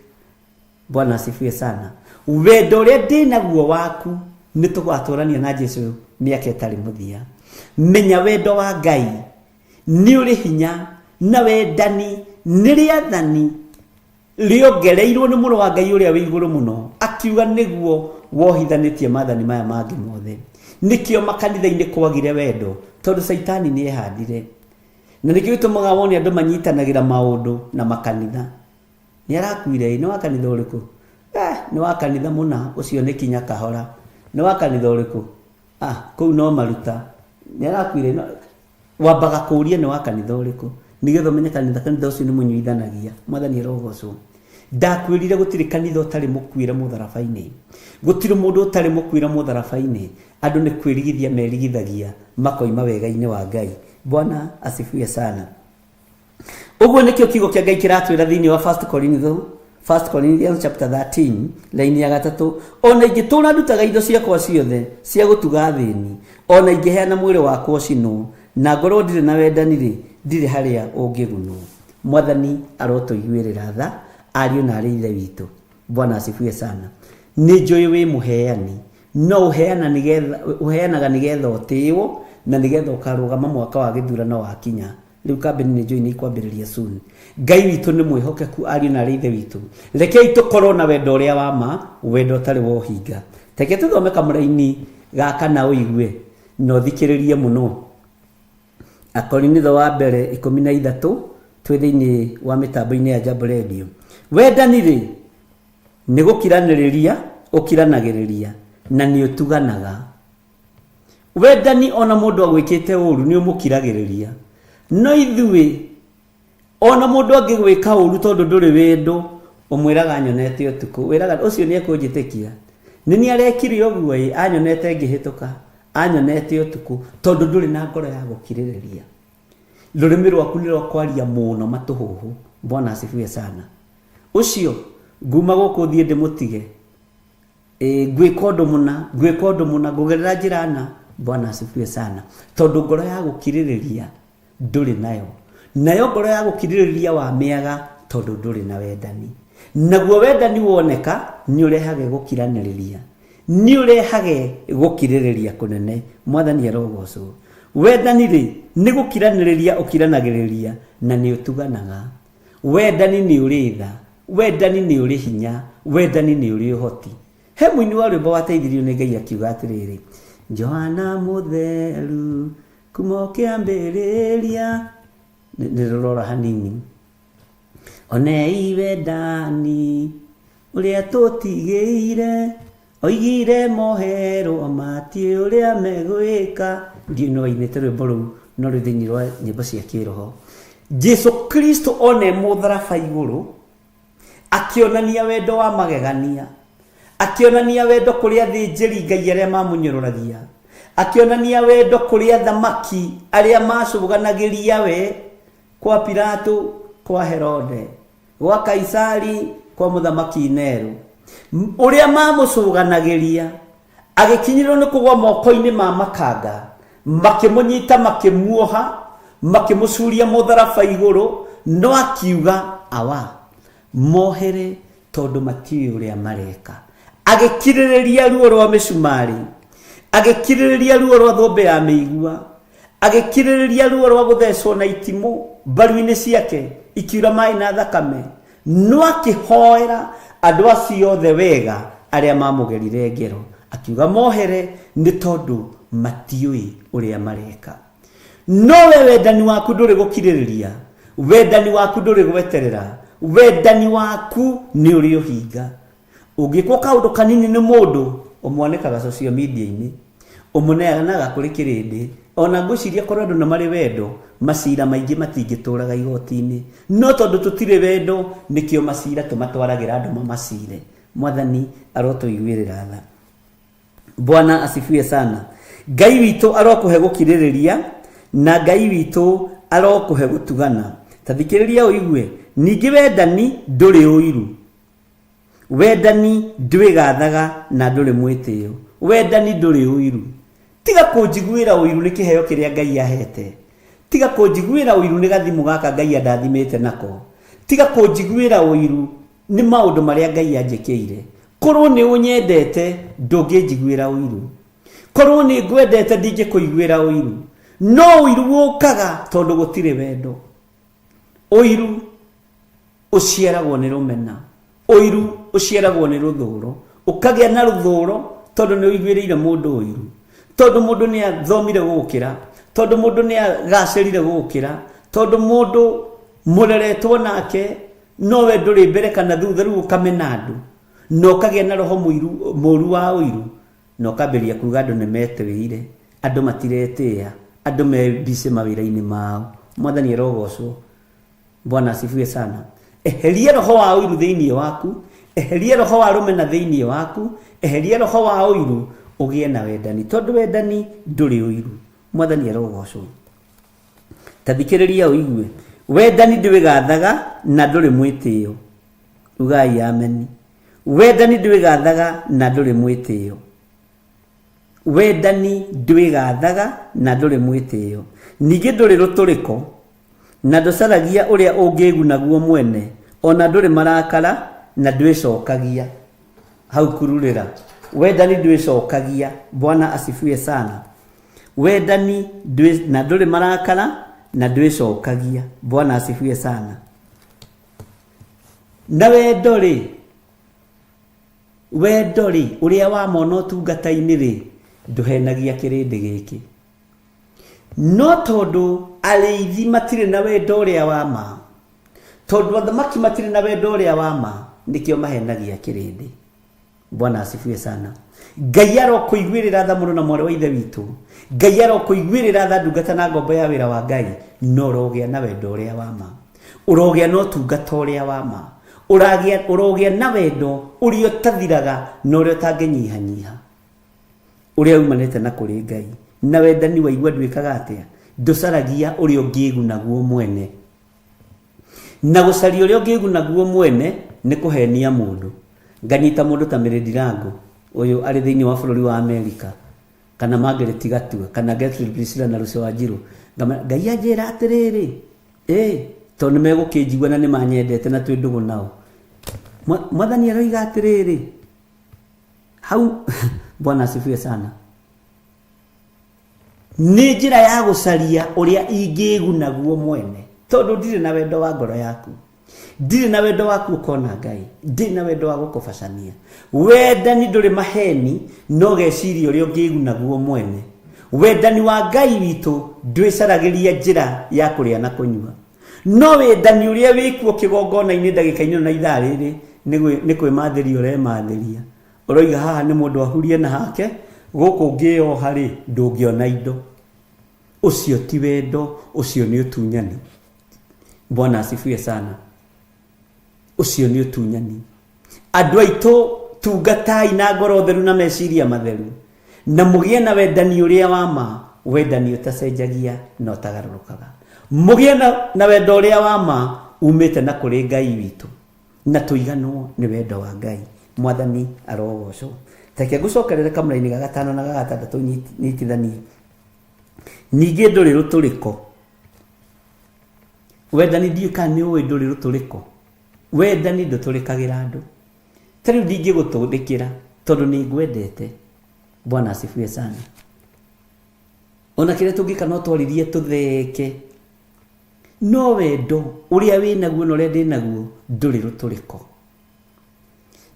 Bwana asifiwe sana. Wendo uria ndinaguo waku ni tugwaturania na Jesu miaka itari muthia. Menya wendo wa Ngai ni uri hinya, na wendani ni riathani riongereirwo ni mũrũ wa Ngai uria wi iguru muno, akiuga niguo wohithanitie maathani maya mangi mothe. Nikio makanitha-ini kwagire wendo, tondu Saitani ni ehandire. Na nikio gitumaga wone andu manyitanagira maundu na makanitha. Ni arakuire ni wa kanitha uriku? Ni wa kanitha muna ucio ni kinya kahora. Ni wa kanitha uriku? Kuu no maruta. Ni arakuire no wambaga kuuria ni wa kanitha uriku, nigetha umenye kanitha ucio ni munyuithanagia. Mwathani arogocwo. Ndakwirire gutiri kanitha utari mukwire mutharabai-ini, gutiri mundu utari mukwire mutharabai-ini. Andu ni kwirigithia merigithagia makoima wega-ini wa Ngai. Bwana asifiwe sana. Uguo nikio kiugo kia Ngai kiratwira thiini wa 1 Corinthians chapter 13 laini ya 3, ona ingitura ndutaga indo ciakwa ciothe cia gutuga thini, ona ingiheana mwiri wakwa ucinwo, na ngoro ndire na wendani ri ndire haria ungigunwo. Mwathani arotuiguirira tha ariũ na arĩ ithe witũ. Bwana asifiwe sana. Nĩ njũĩ wĩ mũheani, no uheanaga nigetha ũtĩĩwo na nigetha ũkarũgama mwaka wa gĩthurano wakinya. Rĩu kambeni nĩ njũĩ nĩ ikwambĩrĩria soon. Ngai witũ nĩ mwĩhokeku, ariũ na arĩ ithe witũ. Rekei tũkorwo na wendo ũrĩa wa ma, wendo ũtarĩ wa ũhinga. Teke tũthome kamũra-inĩ gaka na ũigue na ũthikĩrĩrie mũno. Akorinitho wa mbere 13 twĩ thĩinĩ wa mĩtambo-inĩ ya Jambo Radio. Wendani rĩ nĩ gũkiranĩrĩria, ũkiranagĩrĩria na nĩ ũtuganaga. Wendani ona mũndũ agwĩkĩte ũru nĩ ũmũkiragĩrĩria. No ithuĩ ona mũndũ angĩgwĩka ũru tondũ ndũrĩ wendo, ũmwĩraga nyonete ũtukũ, wĩraga ũcio nĩ ekũnjĩtĩkia. Nĩ nĩ arekire ũguo anyonete ngĩhĩtũka, anyonete ũtukũ tondũ ndũrĩ na ngoro ya gũkirĩrĩria. Rũrĩmĩ rwaku nĩ rwakwaria mũno matũhũhũ. Bwana asifiwe sana. Ũcio nguma gũkũ thiĩ ndĩmũtige. Gwĩka ũndũ mũna ngũgerera njĩra na. Bwana asifiwe sana. Tondũ ngoro ya gũkirĩrĩria ndũrĩ nayo. Nayo ngoro ya gũkirĩrĩria wa mĩaga tondũ ndũrĩ na wendani. Naguo wendani woneka nĩ ũrehage gũkiranĩrĩria, nĩ ũrehage gũkirĩrĩria kũnene. Mwathani arogocwo. Wendani rĩ nĩ gũkiranĩrĩria, ũkiranagĩrĩria na nĩ ũtuganaga. Wendani nĩ ũrĩ tha, wendani nĩ ũrĩ hinya, wendani nĩ ũrĩ ũhoti. He mũini wa rwĩmbo wateithirio nĩ Ngai akiuga atĩrĩrĩ, Johana mũtheru kuma kĩambĩrĩria. Nĩ rũrora hanini. Onei wendani ũrĩa tũtigĩire, oigire mohero matiĩ ũrĩa megwĩka. Ndiũ no ainĩte rwĩmbo rũu no rwĩ thĩinĩ wa nyĩmbo cia kĩroho. Jesu Kristo one mũtharaba igũrũ akĩonania wendo wa magegania, akĩonania wendo kũrĩ athĩnjĩri Ngai arĩa mamũnyũrũragia, akĩonania wendo kũrĩ athamaki arĩa macũganagĩria we, kwa Pilato, kwa Herode, gwa Kaisari, kwa mũthamaki Nero, ũrĩa mamũcũganagĩria. Agĩkinyĩrwo nĩ kũgwa moko-inĩ ma makanga, makĩmũnyita makĩmuoha, makĩmũcuria mũtharaba igũrũ, no akiuga awa mohere tondũ matiũĩ ũrĩa mareka. Agĩkirĩrĩria ruo rwa mĩcumarĩ, agĩkirĩrĩria ruo rwa thũmbĩ ya mĩigua, agĩkirĩrĩria ruo rwa gũthecwo na itimũ mbaru-inĩ ciake ikiura maĩ na thakame, no akĩhoera andũ acio othe wega arĩa mamũgerire ngero, akiuga mohere nĩ tondũ matiũĩ ũrĩa mareka. No we wendani waku ndũrĩ gũkirĩrĩria, wendani waku ndũrĩ gweterera, wendani waku nĩ ũrĩ ũhinga. Ũngĩkwo kaũndũ kanini nĩ mũndũ, ũmwanĩkaga social media-inĩ, ũmũneanaga kũrĩ kĩrĩndĩ. Ona ngwĩciria korwo andũ nĩ marĩ wendo, macira maingĩ matingĩtũraga igoti-inĩ, no tondũ tũtirĩ wendo nĩkĩo macira tũmatwaragĩra andũ mamacire. Mwathani arotũiguĩrĩra tha. Bwana asifiwe sana. Ngai witũ arokũhe gũkirĩrĩria na Ngai witũ arokũhe gũtugana. Tathikĩrĩria ũigue, ningĩ wendani ndũrĩ ũiru, wendani ndwĩgathaga na ndũrĩ mwĩtĩo. Wendani ndũrĩ ũiru. Tiga kũnjiguĩra ũiru nĩ kĩheo kĩrĩa Ngai ahete. Tiga kũnjiguĩra ũiru nĩ gathimu gaka Ngai andathimĩte nako. Tiga kũnjiguĩra ũiru nĩ maũndũ marĩa Ngai anjĩkĩire. Korwo nĩ ũnyendete ndũngĩnjiguĩra ũiru, korwo nĩ ngwendete ndingĩkũiguĩra ũiru. No ũiru ũkaga tondũ gũtirĩ wendo. Ũiru ũciaragwo nĩ rũmena, ũiru ũciaragwo nĩ rũthũũro, ũkagĩa na rũthũũro tondũ nĩ ũiguĩrĩire mũndũ ũiru, tondũ mũndũ nĩ athomire gũgũkĩra, tondũ mũndũ nĩ agacĩrire gũgũkĩra, tondũ mũndũ mũreretwo nake nowe ndũrĩ mbere kana thutha, rĩu ũkamena andũ na ũkagĩa na roho mũũru wa ũiru, na ũkambĩrĩria kuuga andũ nĩ metĩĩire, andũ matiretĩĩa, andũ mebise mawĩra-inĩ mao. Mwathani arogocwo. Bwana asifiwe sana. Eheria roho wa ũiru thĩinĩ waku, eheria roho wa rũmena thĩinĩ waku, eheria roho wa ũiru, ũgĩe na wendani, tondũ wendani ndũrĩ ũiru. Mwathani arogocwo. Tathikĩrĩria ũigue, wendani ndwĩgathaga na ndũrĩ mwĩtĩo. Ugai ameni. Wendani ndwĩgathaga na ndũrĩ mwĩtĩo. wendani ndwigathaga na nduri mwitio ningi nduri ruturiko na ndocaragia uria ungiguna guo mwene ona nduri marakara na ndwicokagia hau kururira wendani ndwicokagia Bwana asifiwe sana wendani na nduri marakara na ndwicokagia Bwana asifiwe sana na wendori uria wa mono tungata-ini ri nduhenagia kirindi giki no tondu ariithi matire na wendo uria wa ma tondu athamaki matire na wendo uria wa ma nikio mahenagia kirindi Bwana asifiwe sana Ngai arokuiguirira tha muno na mwari wa ithe witu Ngai arokuiguirira tha ndungata na ngombo ya wira wa Ngai no rogia na wendo uria wa ma urogia no tungata uria wa ma urogia na wendo uria tathiraga no uria tanginyihanyiha uria umanite na kuri Ngai na wendani waigua ndwikaga atia nducaragia uria ungiguna guo mwene na gucaria uria ungiguna guo mwene ni kuhenia mundu nganyita mundu ta Miredirango uyu ari thiini wa bururi wa Amerika kana Margaret Gatue kana Gertrude Priscilla na Lucy Wanjiru Ngai anjira atiriri to ni megukijigwa na ni manyendete na twi ndugu nao mwathani aroiga atiriri hau Bwana asifiwe sana ni njira ya gucaria uria ingiguna guo mwene tondu ndire na wendo wa ngoro yaku ndire na wendo waku ukona Ngai ndire na wendo wa gukubacania wendani nduri maheni no geciria uria ungiguna guo mwene wendani wa Ngai witu ndwicaragiria njira ya kuria na kunyua no wendani uria wikuo kigongona-ini ndagika-ini na ithaa riri ni kwimathiria uremathiria uroiga haha ni mundu ahurie na hake guku ngio hari ndungiona indo ucio ti wendo ucio ni utunyani Bwana asifiwe sana ucio ni utunyani andu aitu tungatai na ngoro theru na meciria matheru na mugie na wendani uria wa ma wendani utacenjagia na utagarurukaga mugie na wendo uria wa ma umite na kuri Ngai witu na tuiganwo ni wendo wa Ngai mwathani arogocwo take gucokerere kamuraini ga gatano na ga gatandatu nyitithanie ningi nduri ruturiko wendani ndiuka ni uwi nduri ruturiko wendani nduturikagira andu tari ndingi gutundikira tondu ni ngwendete Bwana asifiwe sana ona kire tungika no twaririe tutheke no wendo uria winaguo no rende naguo nduri ruturiko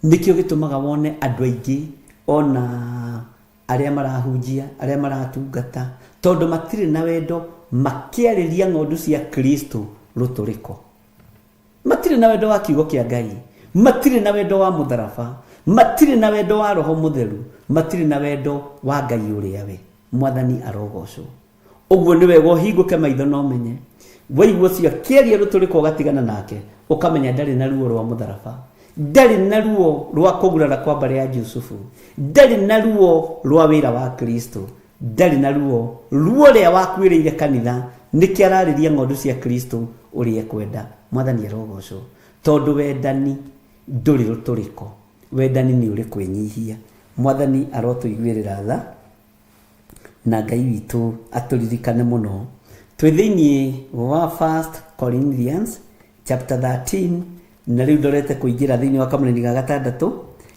nikio gitumaga wone andu aingi ona aria marahunjia aria maratungata tondu matire na wendo makiariria ng'ondu cia Kristo ruturiko matire na wendo wa kiugo kia Ngai matire na wendo wa mutharaba matire na wendo wa roho mutheru matire na wendo wa Ngai uria we mwathani arogocwo uguo ni wego hinguke maitho no menye waigua cia kiaria ruturiko gatigana nake ukamenya ndari na ruo rwa mutharaba ndari na ruo rwa kugurara kwa mbare ya Yusufu ndari na ruo rwa wira wa Kristo ndari na ruo ria wakwiriire kanitha nikiarariria ng'ondu cia Kristo uria kwenda mwathani arogocwo tondu wendani nduri ruturiko wendani ni uri kwinyihia mwathani arotuiguirira tha na Ngai witu aturirikane muno twi thiini wa 1 Corinthians chapter 13 na riu ndorete kuingira thiini wa kamureni ga gatandatu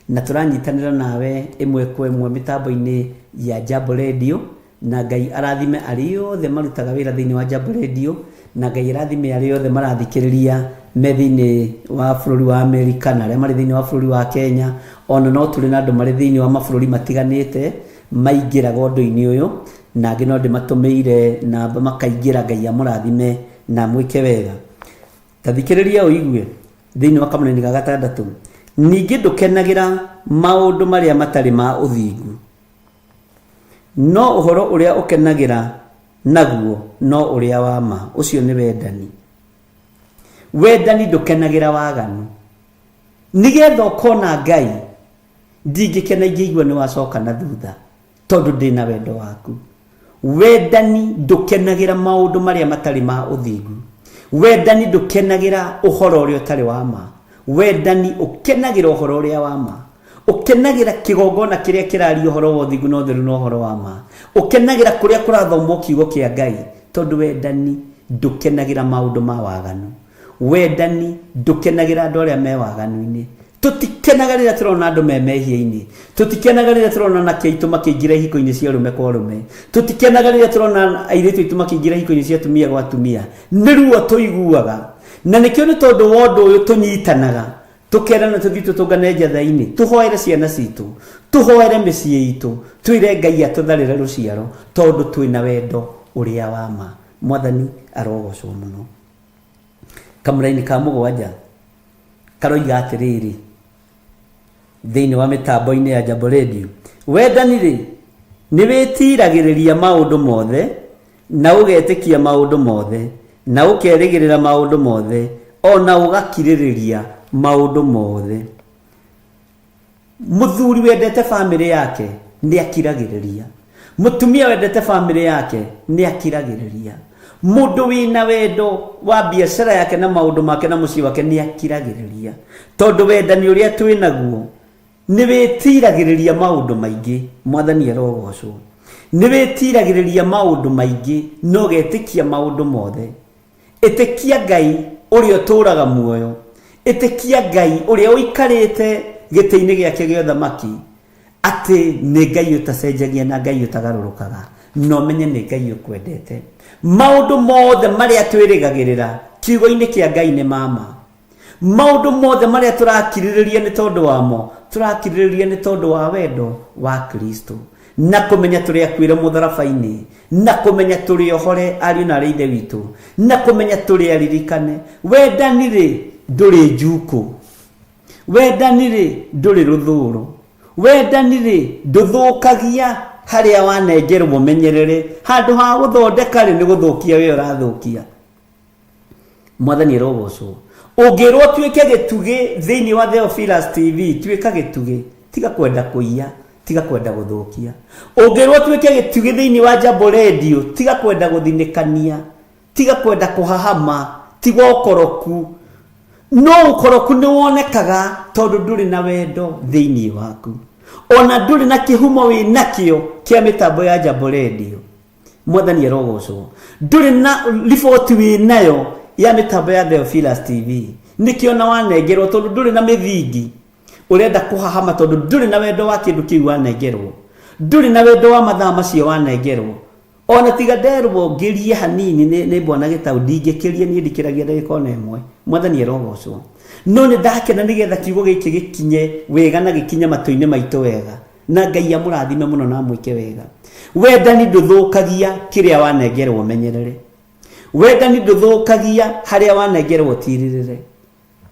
na turanyitanira nawe imwe kwa imwe mitambo-ini ya Jambo Radio na Ngai arathime ari othe marutaga wira thiini wa Jambo Radio na Ngai arathime ari othe marathikiriria me thiini wa bururi wa Amerika na aria mari thiini wa bururi wa Kenya ona no turi na andu mari thiini wa mabururi matiganite maingiraga undu-ini uyu na angi no ndimatumeire namba makaingira Ngai amurathime na mwike wega tathikiriria uigue thiini wa kamureni ga gatandatu ningi ndukenagira maundu maria matari ma uthingu no uhoro uria ukenagira naguo no uria wa ma ucio ni wendani wendani ndukenagira waganu nigetha ukona Ngai ndingikena ingĩigua ni wacoka na thutha tondu ndina wendo waku wendani ndukenagira maundu maria matari ma uthingu wendani ndukenagira uhoro uria utari wa ma wendani ukenagira uhoro uria wa ma ukenagira kigongona kiria kirario horo wa thigu no theru no horo wa ma ukenagira kuria kurathomwo kiugo kia Ngai tondu wendani ndukenagira maundu ma waganu wendani ndukenagira andu aria me waganu-ini tutikenaga rĩrĩa turona andu memehia-ini tutikenaga rĩrĩa turona na kĩitu makĩingira hiko-ini cia rume kwa rume tutikenaga rĩrĩa turona airitu itu makĩingira hiko-ini cia tumia gwa tumia nĩ ruo tuiguaga na nĩkĩo nĩ tondu wa ũndũ ũyũ tunyitanaga tukerana tuthi tutungane njatha-ini tuhoere ciana citu tuhoere mĩciĩ itu twire Ngai atutharĩre ruciaro tondu twina wendo uria wa ma mwathani arogocwo muno kamũra-inĩ ka mũgwanja karoiga atĩrĩrĩ thĩinĩ wa mĩtambo-inĩ ya Jambo Radio wendani rĩ nĩ wĩtiragĩrĩria maũndũ mothe na ũgetĩkia maũndũ mothe na ũkerĩgĩrĩra maũndũ mothe ona ũgakirĩrĩria maũndũ mothe mũthuri wendete family yake nĩ akiragĩrĩria mutumia wendete family yake nĩ akiragĩrĩria mundu wina wendo wa biashara yake na maundu make na mucii wake ni akiragiriria tondu wendani uria twinaguo ni witiragiriria maundu maingi mwathani arogocwo ni witiragiriria maundu maingi no getikia maundu mothe itikia Ngai uria turaga muoyo itikia Ngai uria uikarite giti-ini giake gya thamaki ati ni Ngai utacenjagia na Ngai utagarurukaga no menye ni Ngai ukwendete maundu mothe maria twirigagirira kiugo-ini kia Ngai ni mama maundu mothe maria turakiririria ni tondu wamo turakiririria ni tondu wa wendo wa Kristo na kumenya turi akwire mutharaba-ini na kumenya turi ohore ariu na ithe witu na kumenya turi aririkane wendani ri nduri njuku wendani ri nduri ruthuru wendani ri nduthukagia haria wanengerwo menyerere handu ha guthondeka ri ni guthukia we urathukia mwathani arogocwo ungirwo twike gitugi thiini wa Theophilus TV twika gitugi tiga kwenda kuiya tiga kwenda guthukia ungirwo twike gitugi thiini wa Jambo Radio tiga kwenda guthinikania tiga kwenda kuhahama tiga ukoroku no ukoroku ni wonekaga tondu nduri na wendo thiini waku ona nduri na kihumo wi nakio kia mitambo ya Jambo Radio mwathani arogocwo nduri na riboti wi nayo ya mitambo ya Theophilus TV nikio na wanengerwo tondu nduri na mithingi urenda kuhahama tondu nduri na wendo wa kindu kiu wanengerwo nduri na wendo wa mathaa macio wanengerwo ona tiga nderwo ngirie hanini ni bwana gitau ndingikiria ni ndikiragia ndagika ona imwe mwathani arogocwo no ni ndakena nigetha kiugo giki gikinye wega na gikinye matu-ini maitu wega na Ngai amurathime muno na mwike wega wendani nduthukagia kiria wanengerwo menyerere wendani nduthukagia haria wanengerwo tiririre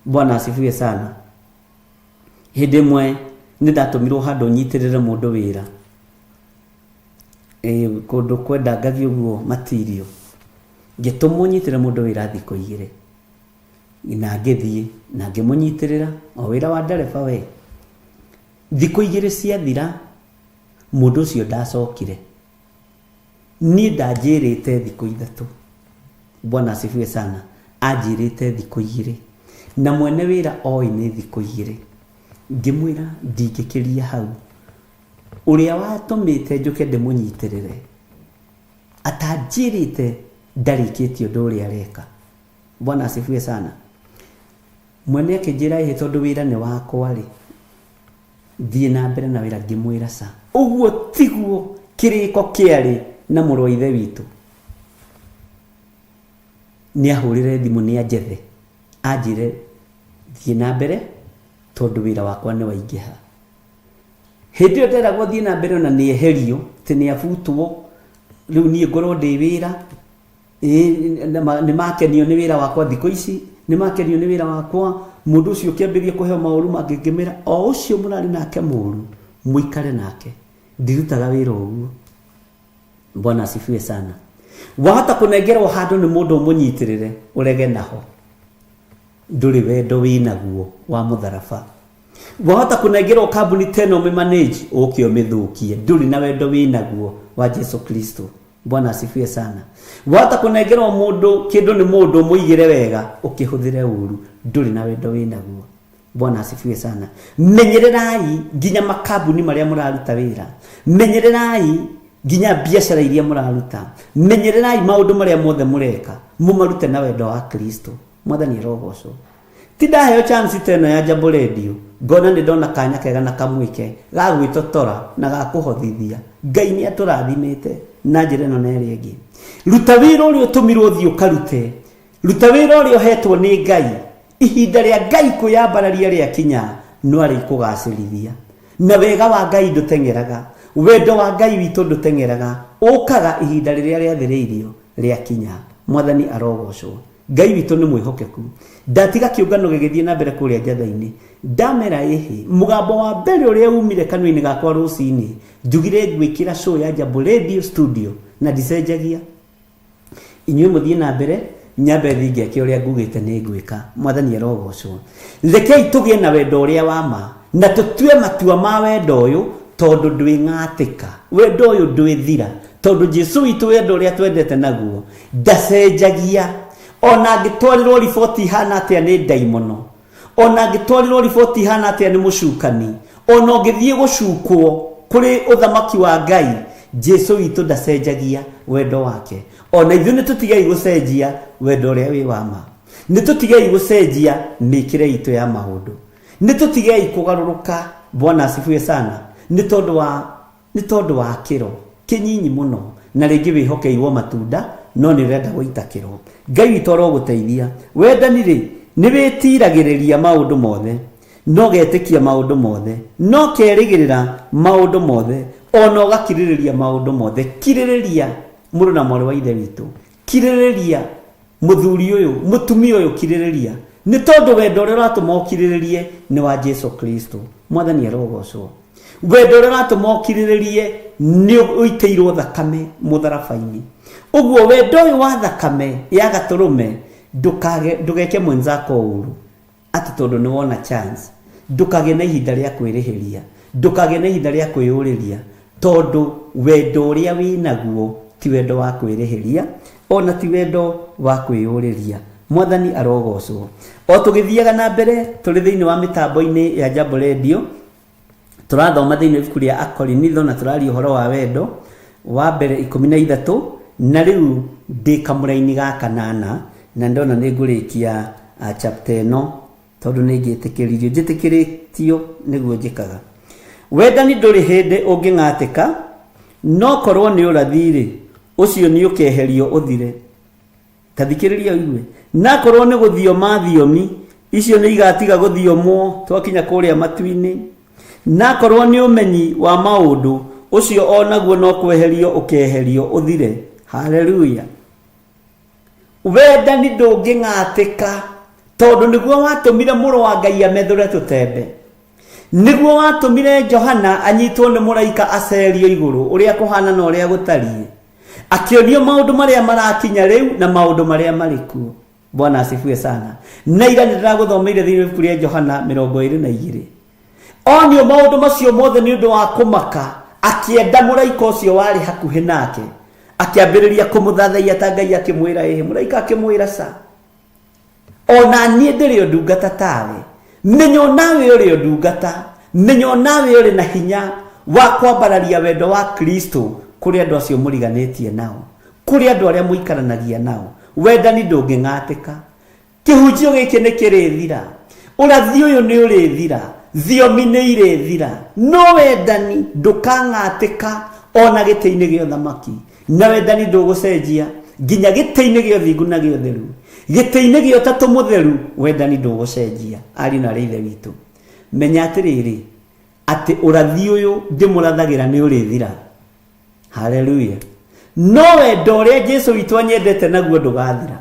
bwana asifiwe sana hindi mwe ni ndatumirwo handu nyitirire mundu wira kundu kwenda ngagi uguo material ngitumwo nyitire mundu wira thiko igire na ngithie na ngimunyitirira o wira wa ndereba we thiko igire ciathira mundu ucio ndacokire ni ndanjirite thiko ithatu bwana asifiwe sana anjirite thiko igire na mwene wira oi ni thiko igire ngimwira ndingikiria hau uria watumite njuke ndimunyitirire atanjirite ndarikitio ndu uria areka bwana asifiwe sana mwene akinjira ihe tondu wira ni wakwa ri thie na mbere na wira ngimwira sa uguo tiguo kiriko kiari na muru ithe witu ni ahurire thimu ni anjethe anjire thie na mbere tondu wira wakwa ni waingiha hindi ndera guthie na mbere na ni eherio ti ni abutwo riu ni ngorwo ndi wira ni makenio ni wira wakwa thiko ici ni makenio ni wira wakwa mundu ucio kiambirie kuheo mauru mangingimira o ucio murari nake muru muikare nake ndirutaga wira uguo bwana asifiwe sana wahota kunengerwo handu ni mundu umunyitirire urege naho nduri wendo winaguo wa mutharaba wahota kunengerwo kambuni teno me manage ukio mithukie nduri na wendo winaguo wa Yesu Kristo bwana asifiwe sana wahota kunengerwo mundu kindu ni mundu muigire wega ukihuthire uru nduri na wendo winaguo Bwana asifiwe sana. Menyererai nginya makambuni maria muraruta wira. Menyererai nginya biashara iria muraruta. Menyererai maundu maria mothe mureka mumarute na wendo wa Kristo. Mwathani rogoco. Tidaheo chance tena ya Jambo Radio. Ngona ni ndona kanya kega na kamwike ga gwitotora na ga kuhothithia. Ngai ni aturathimite na njira no neri ingi. Ruta wira uri utumirwo thio karute. Ruta wira uri uhetwo ni Ngai. Ihinda ria Ngai kuyambararia ria kinya no ari kugacirithia. Na wega wa Ngai ndutengeraga. Wendo wa Ngai witu ndutengeraga. Ukaga ihinda riria riathiriirio ria kinya. Mwathani arogocwo. Ngai witu ni mwihokeku. Ndatiga kiungano gigithie na mbere kuria njatha-ini. Ndamera ihi mugambo wa mbere uria umire kanua-ini gakwa rucini. Njugire gwikira show ya Jambo Radio studio na ndicenjagia. Inyuĩ muthie na mbere nyambe thingia kä å rä a ngugä nä ngwä Mwathani arogocwo. Rekei tå gä na wendo å rä a wama na tå tue matua ma wendo å yå tondå ndwä ng'atä ka. Wendo å yå ndwä thira tondå Jesu witå wendo å rä a twendete naguo ndacenjagia. Ona ngä twarä riboti ihana atä a nä ndaimono, ona ngä twarä riboti ihana atä a nä må cukani, ona å ngä thiä gå cukwo kå rä å thamaki wa Ngai, Jesu witå ndacenjagia wendo wake. Ona ithuĩ nĩ tũtigei gũcenjia wendo ũrĩa wĩ wama. Nĩ tũtigei gũcenjia mĩkĩre itũ ya maũndũ. Nĩ tũtigei kũgarũrũka. Bwana asifiwe sana. Nĩ tondũ wa kĩro kĩnyinyi mũno na rĩngĩ wĩhokeirwo matunda no nĩ ũrenda gũita kĩro. Ngai witũ arogũteithia. Wendani rĩ nĩ wĩtiragĩrĩria maũndũ mothe, no getĩkia maũndũ mothe, no kerĩgĩrĩra maũndũ mothe, ona ũgakirĩrĩria maũndũ mothe. Kirĩrĩria mũrũ na mwarĩ wa ithe witũ. Kirĩrĩria mũthuri ũyũ, mũtumia ũyũ kirĩrĩria. Nĩ tondũ wendo ũrĩa ũratũma ũkirĩrĩrie nĩ wa Jesu Kristo. Mwathani arogocwo. Wendo ũrĩa ũratũma ũkirĩrĩrie nĩ ũitĩirwo thakame mũtharaba-inĩ. Ũguo wendo ũyũ wa thakame ya gatũrũme ndũgeke mwenzako ũũru atĩ tondũ nĩ wona chance. Ndũkagĩe na ihinda rĩa kwĩrĩhĩria, ndũkagĩe na ihinda rĩa kwĩyũrĩria, tondũ wendo ũrĩa wĩ naguo ti wendo wa kwĩrĩhĩria, ona ti wendo wa kwĩyũrĩria. Mwathani arogocwo. O tũgĩthiaga na mbere tũrĩ thĩinĩ wa mĩtambo-inĩ ya Jambo Radio, tũrathoma thĩinĩ wa ibuku rĩa Akorinitho na tũraria ũhoro wa wendo wa mbere 13, na rĩu ndĩ kamũra-inĩ ga 8 na ndona nĩ ngũrĩkia chapter ĩno tondũ nĩ njĩtĩkĩrĩtio nĩguo njĩkaga. Wendani ndũrĩ hĩndĩ ũngĩng'atĩka, no korwo nĩ ũrathi-rĩ ũcio nĩ ũkeherio ũthire. Ta thikĩrĩria ũigue. Na korwo nĩ gũthioma thiomi, icio nĩ igatiga gũthiomwo twakinya kũrĩa matu-inĩ. Na korwo nĩ ũmenyi wa maũndũ, ũcio onaguo no kweherio ũkeherio ũthire. Haleluya. Wendani ndũngĩng'atĩka tondũ nĩguo watũmire mũrũ wa Ngai amethũre tũtembe. Nĩguo watũmire Johana anyitwo nĩ mũraika acerio igũrũ ũrĩa kũhana na ũrĩa gũtariĩ, akĩonio maũndũ marĩa marakinya rĩu na maũndũ marĩa marĩ kuo. Bwana asifiwe sana. Na ira nĩndĩragũthomeire thĩinĩ wa ibuku rĩa Johana 22. Onio maũndũ macio mothe nĩ ũndũ wa kũmaka, akĩenda mũraika ũcio warĩ hakuhĩ nake, akĩambĩrĩria kũmũthathaiya ta Ngai akĩmwĩra ĩhĩ. Mũraika akĩmwĩra ca, ona niĩ ndĩrĩ o ndungata tawe. Menya nawe ũrĩ o ndungata, menya nawe ũrĩ na hinya wa kwambararia wendo wa Kristo kũrĩ andũ acio mũriganĩtie nao, kũrĩ andũ arĩa mũikaranagia nao. Wendani ndũngĩng'atĩka. Kĩhunjio gĩkĩ nĩ kĩrĩthira, ũrathi ũyũ nĩ ũrĩthira, thiomi nĩ irĩthira, no wendani ndũkang'atĩka ona gĩtĩ-inĩ gĩa ũthamaki. Na wendani ndũgũcenjia nginya gĩtĩ-inĩ gĩa ũthingu na gĩa ũtheru, gĩtĩ-inĩ gĩa ũtatũ mũtheru. Wendani ndũgũcenjia. Ariũ na ithe witũ, menya atĩrĩrĩ atĩ ũrathi ũyũ ndĩmũrathagĩra nĩ ũrĩthira. Haleluya. No wendo ũrĩa Jesu witũ anyendete naguo ndũgathira.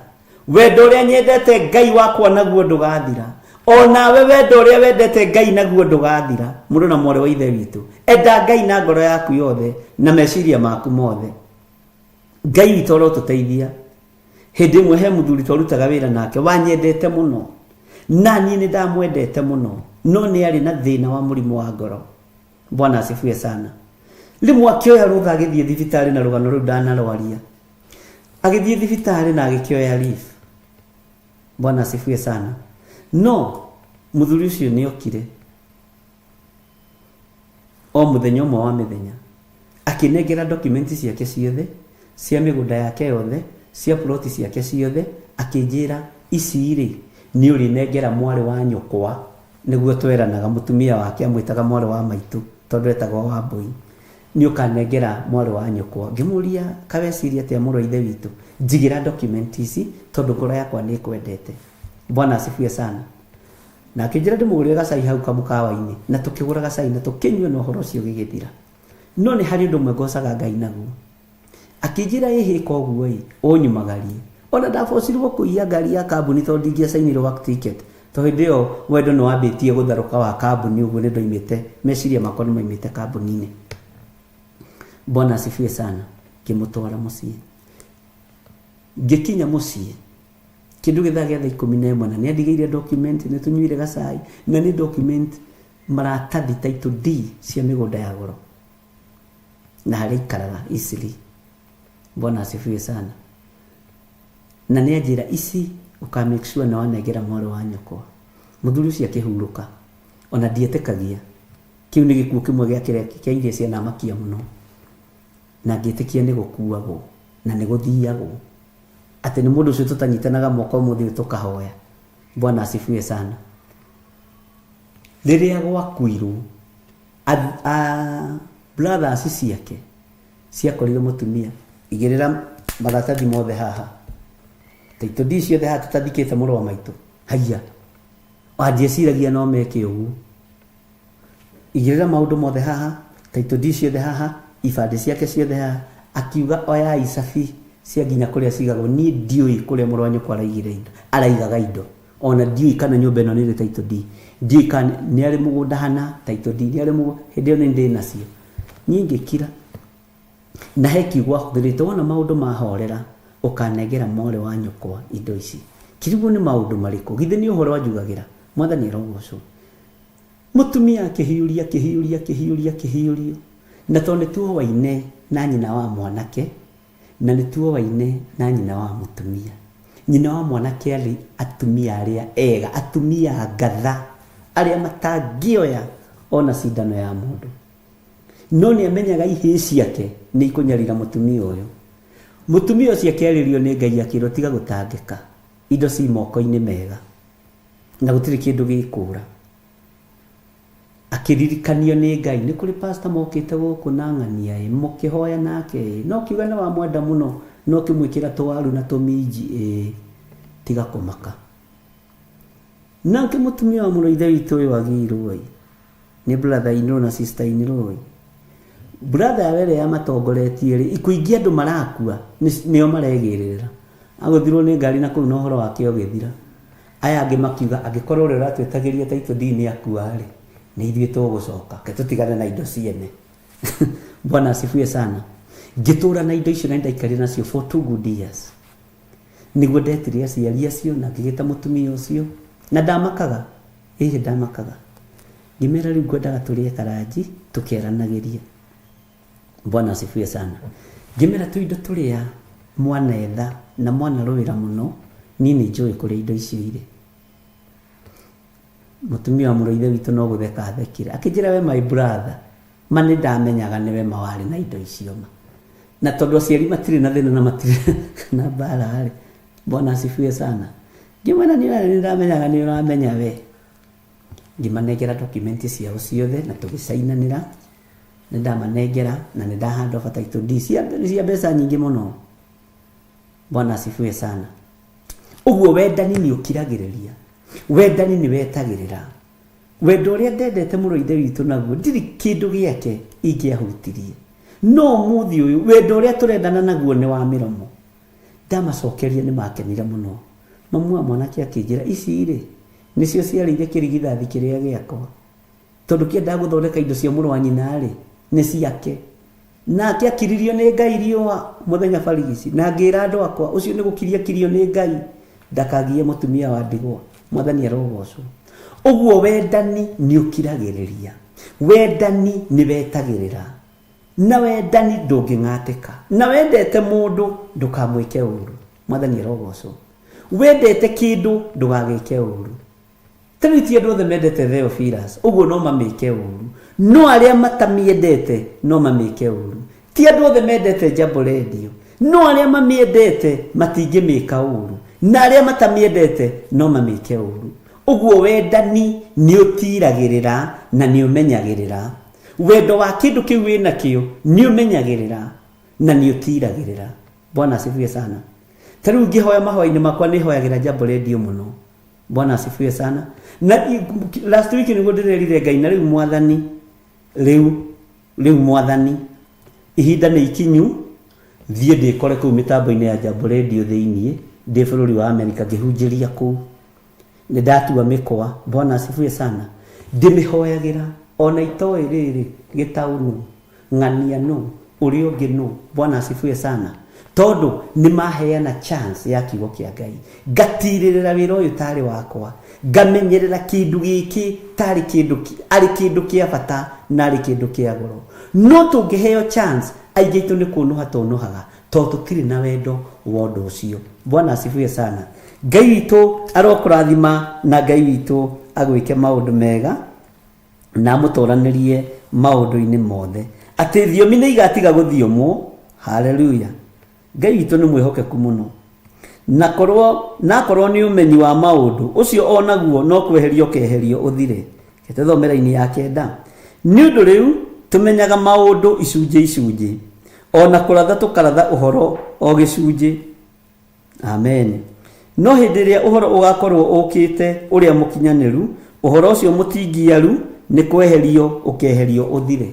Wendo ũrĩa nyendete Ngai wakwa naguo ndũgathira. Onawe wendo ũrĩa wendete Ngai naguo ndũgathira. Mũrũ na mwarĩ wa ithe witũ, enda Ngai na ngoro yaku yothe na meciria maku mothe. Ngai witũ arotũteithia. Hĩndĩ ĩmwe he mũthuri twarutaga wĩra nake wanyendete mũno, na niĩ nĩ ndamwendete mũno, no nĩ arĩ na thĩna wa mũrimũ wa ngoro. Bwana asifiwe sana. Rĩmwe akĩoya rũtha agĩthiĩ thibitarĩ na rũgano rũu ndanarwaria, agĩthiĩ thibitarĩ na agĩkĩoya leave. Bwana asifiwe sana. No muthuri ucio ni okire o muthenya umwe wa mithenya akinengera dokumenti ciake ciothe cia migunda yake yothe cia ploti ciake ciothe akinjira ici ri ni uri nengera mwari wa nyukwa niguo tweranaga mutumia wake amwitaga mwari wa maitu tondu etagwo wa Mbui ni ukanengera mwari wa nyukwa ngimuria kaweciria atia muro ithe witu njigira dokumenti ici tondu ngoro yakwa ni kwendete. Bwana asifiwe sana. Na akijira ndimugurire gacai hau kamukawa-ini na tukigura gacai na tukinywa no horo cio gigithira no ni hari undu mwe ngocaga Ngai naguo akijira ihi koguo i unyumagarie ona ndabocirwo kuiya ngari ya kambuni tondu ndingĩacainirwo work ticket to hindi ĩyo wendo nĩ wambĩtie gũtharũka wa kambuni ũguo nĩ ndoimĩte meciria makwa nĩ maimĩte kambuni-inĩ. Bwana asifiwe sana. Ngĩmũtwara mũciĩ ngĩkinya mũciĩ kindu githagia thaa 11 na ni andigĩire document ni tunyuire gacai na ni document maratathi title D cia migunda ya goro na harĩ ikaraga Isili. Bwana asifiwe sana. Na ni ajira ici uka make sure na wanegera mwari wa nyoko muthuri ucio akihuruka ona ndietekagia kiu ni gikuo kimwe gĩa kĩa iria ciana makia muno na ngĩtĩkia nĩ gũkuagwo na nĩ gũthiagwo ati ni mundu ucio tutanyitanaga moko muthi tukahoya. Bwana asifiwe sana. Riria gwakuirwo brothers ciake ciakorire mutumia igirira maratathi mothe haha taito dicio the ha tutathikite muro wa maitu haya andieciragia no meke ugu igirira maundu mothe haha taito dicio the haha ibande ciake ciothe haha akiuga oya isafi cia nginya kuria cigagwo ni ndiui kuria muro wa nyukwa araigire indo araigaga indo ona ndiui kana nyumba ino ni taito D ndiui kana ni ari mugunda hana taito D ni ari mugunda hindi ni ndi nacio nyingi kira na heki gwa huthirite wona maundu mahorera ukanegera mwari wa nyukwa indo ici kiribu ni maundu mariko githe ni uhoro wajugagira mwathani erogoco mutumia akihiuria na tondu tuo waine na nyina wa mwanake na nituo waine na nyina wa mutumia. Nyina wa mwanake ari atumia aria ega atumia ngatha aria matangioya ona cindano ya mundu no ni amenyaga ihi ciake ni ikunyarira mutumia uyu. Mutumia ucio akĩarĩrio nĩ Ngai akĩrwo tiga gũtangĩka indo ci moko-inĩ mega na gũtirĩ kĩndũ gĩkũra. Akĩririkanio nĩ Ngai nĩ kũrĩ pastor mokĩte gũkũ na ng'ania mũkĩhoya nake no kiuga nĩ wa mwenda mũno no kĩmwĩkĩra tũwaru na tũminji tiga kũmaka. Nake mutumia wa mũrũ ithe witũ ũyũ agĩirwo nĩ brother inĩ na sister inĩ brother wele ya matongoretie ri ikuingia andu marakua nio maregirira aguthirwo ni ngari na kuu no horo wake ogithira aya angi makiuga angikorwo uri ratwetagiria taito dini yakua ri ni ithuĩ tũgũcoka ke tutigane na indo ciene. Bwana asifiwe sana. Ngitura na indo icio na ndaikari nacio for 2 good years niguo ndetiria aciari acio na ngigita mutumia ucio na ndamakaga ndamakaga ngimera riu ngwendaga turie karaji tukieranagiria. Bwana asifiwe sana. Ngimera tu indo turia mwana etha na mwana rowira muno nini njui kuria indo icio ire. Mutumia wa mũrũ ithe witũ no gutheka athekire akijira we my brother mani ndamenyaga niwe mawari na indo icio na tondu aciari matire na thina na matire na barare. Bwana asifiwe sana. Ngimana ni ndamenyaga ni uramenya we ngimanegera dokumenti ciao ciothe na tugicainanira ndamanegera na ndahanda bataito DC cia mbeca nyingi muno. Bwana asifiwe sana. Uguo wendani ni ukiragiriria wendani ni wetagirira wendo uria ndendete mũrũ ithe witũ naguo ndiri kindu giake ingiahutirie no muthi uyu wendo uria turendana naguo ni wa miromo. Ndamacokeria ni makenire muno. Mamu wa mwanake akĩnjĩra ici ire nicio ciarĩire kĩrigithathi kĩrĩa gĩakwa tondu kĩenda gũthondeka indo cia mũrũ wa nyina rĩ ni ciake nake akiririo ni Ngai riũa muthenya barigici na ngĩra andũ akwa ucio ni gukiria kirio ni Ngai ndakagie mutumia wa ndigwa. Mwathani arogocwo. Uguo wendani ni ukiragiriria wendani ni wetagirira na wendani ndũngĩng'atĩka na wendete mũndũ ndũkamwĩke ũru. Mwathani arogocwo. Wendete kindu ndugagĩke ũru Tani ti andũ othe mendete Theophilus, ũguo no mamĩke ũru. No arĩa matamiendete no mamĩke ũru. Ti andũ othe mendete Jambo Radio, no arĩa mamĩendete matingĩmĩka ũru. Na arĩa matamiendete no mamĩke ũru. Ũguo wendani nĩ ũtiragĩrĩra na nĩ ũmenyagĩrĩra. Wendo wa kĩndũ kĩu wĩna kĩo nĩ ũmenyagĩrĩra na nĩ ũtiragĩrĩra. Bwana asifiwe sana. Tarĩu ngĩhoya mahoya-inĩ makwa nĩ hoyagĩra Jambo Radio mũno. Bwana asifiwe sana. Na last week nĩguo ndĩrerire Ngai na rĩu mwathani rĩu mwathani ihinda nĩ ikinyu thiĩ ndĩkore kũu mĩtambo-inĩ ya Jambo Radio thĩinĩ ndĩ bũrũri wa Amerika ngĩhunjĩria kũu. Nĩ ndatua mĩkwa. Bwana asifiwe sana. Ndĩmĩhoyagĩra ona itoĩ rĩrĩ gĩtaũnũ ng'ania no ũrĩa ũngĩ no. Bwana asifiwe sana. Tondũ nĩ maheana chance ya kiugo kĩa Ngai. Ngatirĩrĩra wĩra ũyũ tarĩ wakwa. Ngamenyerera kĩndũ gĩkĩ tarĩ kĩndũ kĩa bata na arĩ kĩndũ kĩa goro. No tũngĩheo chance aingĩ aitũ nĩ kũnũha tũnũhaga tondũ tũtirĩ na wendo wa ũndũ ũcio. Bwana asifiwe sana. Ngai witũ arokũrathima na Ngai witũ agwĩke maũndũ mega na mũtũranĩrie maũndũ-inĩ mothe. Atĩ thiomi nĩ igatiga gũthiomwo. Haleluya. Ngai witũ nĩ mwĩhokeku mũno. Nakorwo nĩ ũmenyi wa maũndũ ũcio onaguo no kweherio keherio ũthire. Gĩtethomera-inĩ ya 9. Nĩ ũndũ rĩu tũmenyaga maũndũ icunjĩ. Ona kũratha tũkaratha ũhoro o gĩcunjĩ. Amen. No hĩndĩ ĩrĩa ũhoro ũgakorwo ũkĩte ũrĩa mũkinyanĩru, ũhoro ũcio mũtingiaru nĩ kweherio ũkeherio ũthire.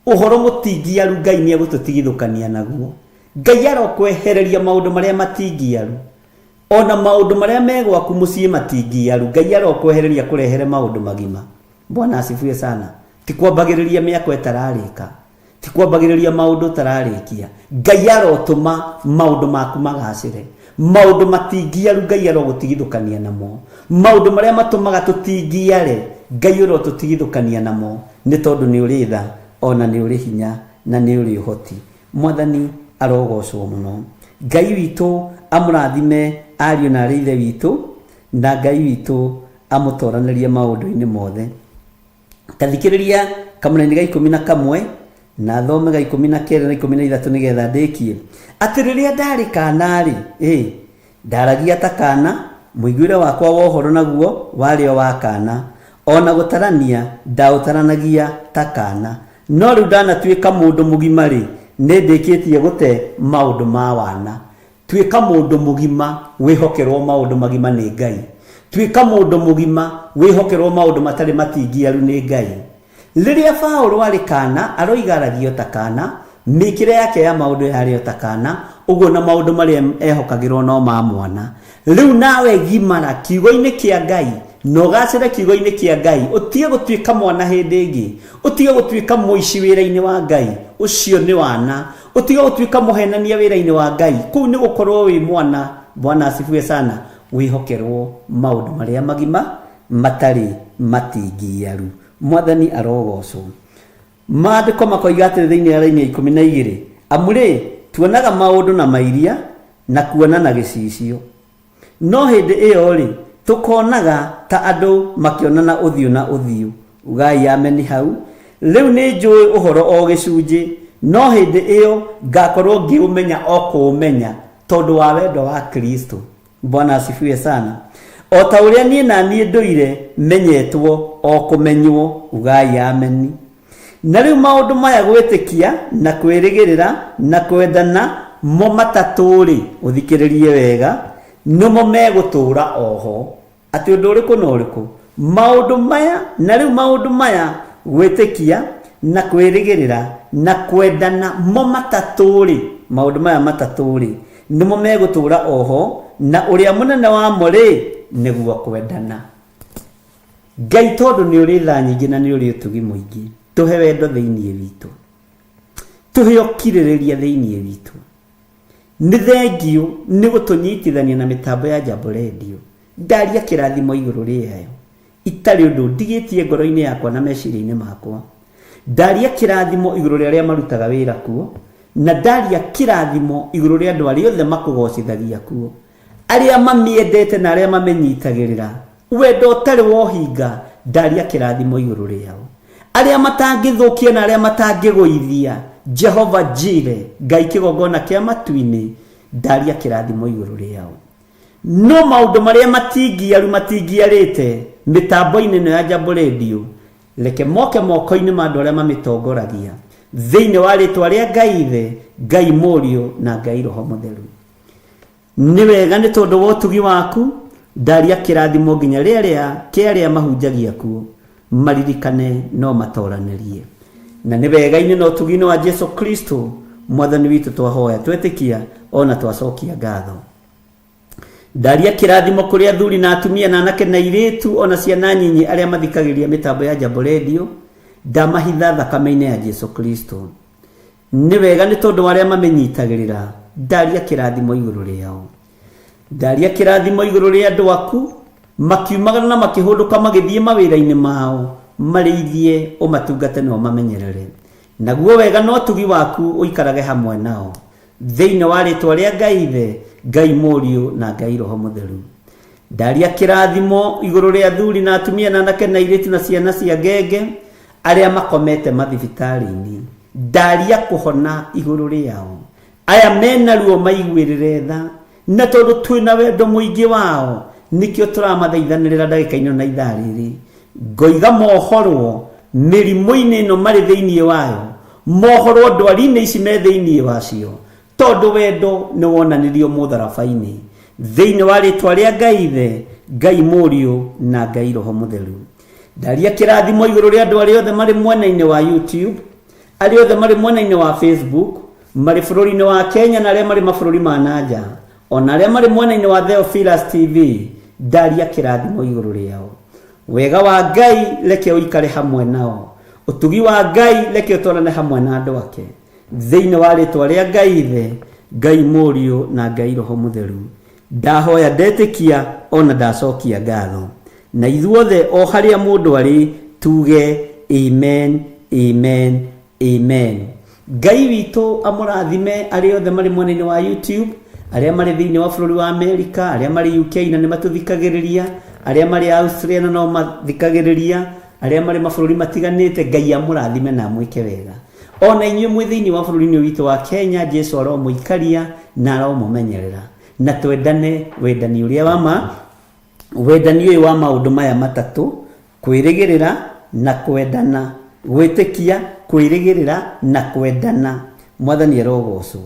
Ũhoro mũtingiaru Ngai nĩ egũtũtigithũkania naguo. Ngai arokwehereria maũndũ marĩa matingiaru. Ona maũndũ marĩa megwaku mũciĩ matingiaru Ngai arokwehereria kũrehere maũndũ magima. Bwana asifiwe sana. Ti kwambagĩrĩria mĩako ĩtararĩka. Ti kwambagĩrĩria maũndũ ũtararĩkia. Ngai arotũma maũndũ maku magacĩre. Maũndũ matingiaru Ngai arogũtigithũkania namo. Maũndũ marĩa matũmaga tũtingiare Ngai arotũtigithũkania namo. Nĩ tondũ nĩ ũrĩ tha ona nĩ ũrĩ hinya na nĩ ũrĩ ũhoti. Mwathani arogocwo mũno. Ngai witũ amũrathime ariũ na arĩ ithe witũ na Ngai witũ amũtoranĩrie maũndũ-inĩ mothe. Tathikĩrĩria kamũra-inĩ ga 11 na thome ga 12 na 13 nĩgetha ndĩkie. Atĩ rĩrĩa ndarĩ kana-rĩ, ndaragia ta kana, mũiguĩre wakwa wa ũhoro naguo warĩ o wa kana. Ona gũtarania ndaũtaranagia ta kana. No rĩu ndanatuĩka mũndũ mũgima-rĩ, nĩ ndĩkĩtie gũte maũndũ ma wana. Tuĩka mũndũ mũgima wĩhokerwo maũndũ magima nĩ Ngai. Tuĩka mũndũ mũgima wĩhokerwo maũndũ matarĩ matingiaru nĩ Ngai. Rĩrĩa Paũlũ arĩ kana aroigaragio ta kana, mĩkĩre yake ya maũndũ yarĩ o ta kana, ũguo na maũndũ marĩa ehokagĩrwo no ma mwana. Rĩu nawe gimara kiugo-inĩ kĩa Ngai, no gacĩre kiugo-inĩ kĩa Ngai, ũtige gũtuĩka mwana hĩndĩ ĩngĩ, ũtige gũtuĩka mũici wĩra-inĩ wa Ngai, ũcio nĩ wana, ũtige gũtuĩka mũhenania wĩra-inĩ wa Ngai, kũu nĩ gũkorwo wĩ mwana. Bwana asifiwe sana. Wĩhokerwo maũndũ marĩa magima matarĩ matingiaru. Mwathani arogocwo. Maandĩko makoiga atĩrĩ thĩinĩ ya raini ya 12, amũrĩ tuonaga maũndũ na mairia na kuona na gĩcicio. No hĩndĩ ĩyo-rĩ tũkonaga ta andũ makĩonana ũthiũ na ũthiũ. Ugai ameni hau. Rĩu nĩ njũĩ ũhoro o gĩcunjĩ, no hĩndĩ ĩyo ngakorwo ngĩũmenya o kũũmenya tondũ wa wendo wa Kristo. Bwana asifiwe sana. O ta ũrĩa niĩ na niĩ ndũire menyetwo o kũmenywo. Ugai ameni. Na rĩu maũndũ maya gwĩtĩkia na kwĩrĩgĩrĩra na kwendana mo matatũ-rĩ, ũthikĩrĩrie wega, nĩmo megũtũũra oho. Atĩ ũndũ ũrĩkũ na ũrĩkũ? Maũndũ maya, na rĩu maũndũ maya gwĩtĩkia na kwĩrĩgĩrĩra na kwendana mo matatũ-rĩ, maũndũ maya matatũ-rĩ, nĩmo megũtũũra oho, na ũrĩa mũnene wamo-rĩ nĩguo kwendana. Ngai tondũ nĩ ũrĩ tha nyingĩ na nĩ ũrĩ ũtugi mũingĩ, tũhe wendo thĩinĩ witũ, tũhe ũkirĩrĩria thĩinĩ witũ. Nĩ thengio nĩ gũtũnyitithania na mĩtambo ya Jambo Radio. Ndaria kĩrathimo igũrũ rĩayo, itarĩ ũndũ ndigĩtie ngoro-inĩ yakwa na meciria-inĩ makwa. Ndaria kĩrathimo igũrũ rĩa arĩa marutaga wĩra kuo, na ndaria kĩrathimo igũrũ rĩa andũ arĩa othe makũgocithagia kuo, arĩa mamĩendete na arĩa mamĩnyitagĩrĩra. wendo tari wohinga ndaria kirathimo iguru riao aria matangithukia na aria matangigoithia Jehova Jire Ngai kigongona kia matuini ndaria kirathimo iguru riao no maundu maria matingiarite mitambo-ini no ya Jambo Radio leke moke moko-ini ma andu aria mamitongoragia thiini wa ritwa ria Ngai Ithe Ngai Murio na Ngai Roho Mutheru ni wega ni tondu wa utugi waku ndaria kirathimo nginya riria kiaria mahunjagia kuo maririkane no matoranirie na ni wega ini no utugi wa Jesu Kristo mwathani witu twahoya twetikia ona twacokia ngatho ndaria kirathimo kuri athuri na atumia na anake na iritu ona ciana nyinyi aria mathikagiria mitambo ya Jambo Radio ndamahitha thakame-ini ya Jesu Kristo ni wega ni tondu aria mamenyitagirira ndaria kirathimo iguru riao ndaria kirathimo iguru ria andu aku makiumagana na makihunduka magithie mawira-ini mao marithie umatungate no mamenyerere naguo wega no tugi waku uikarage hamwe nao thiini wa ritwa ria Ngai Ithe Ngai Murio na Ngai Roho Mutheru ndaria kirathimo iguru ria athuri na atumia na anake na iritu na ciana cia ngenge aria makomete mathibitari-ini ndaria kuhona iguru riao aya mena ruo maiguirire tha na tondu twina wendo muingi wao nikio turamathaithanirira ndagika-ini na ithaa riri ngoiga mohorwo mirimo-ini no mari thiini wayo mohorwo ndwari-ini ici me thiini wacio tondu wendo ni wonanirio mutharabai-ini thiini wa ritwa ria Ngai Ithe Ngai Murio na Ngai Roho Mutheru ndaria kirathimo iguru ria andu aria othe mari mwena-ini wa YouTube aria othe mari mwena-ini wa Facebook mari bururi-ini wa Kenya na aria mari mabururi ma nanja ona aria mari mwena-ini wa Theophilus TV ndaria kirathimo iguru riao wega wa Ngai leke uikare hamwe nao utugi wa Ngai leke utwarane hamwe na andu ake thiini wa ritwa ria Ngai Ithe Ngai Murio na Ngai Roho Mutheru ndahoya ndetikia ona ndacokia ngatho na ithuothe o haria mundu ari tuge amen amen amen Ngai witu amurathime aria othe mari mwena-ini wa YouTube aria mari thiini wa bururi wa America aria mari UK na ni matuthikagiriria aria mari Australia na no mathikagiriria aria mari mabururi matiganite Ngai amurathime na mwike wega ona inyuĩ mwĩ thiini wa bururi-ini witu wa Kenya Jesu aro muikaria na aro mumenyerera na twendane wendani uria wama wendani uyu wa maundu maya matatu kwirigirira na kwendana gwitikia kwirigirira na kwendana mwathani arogocwo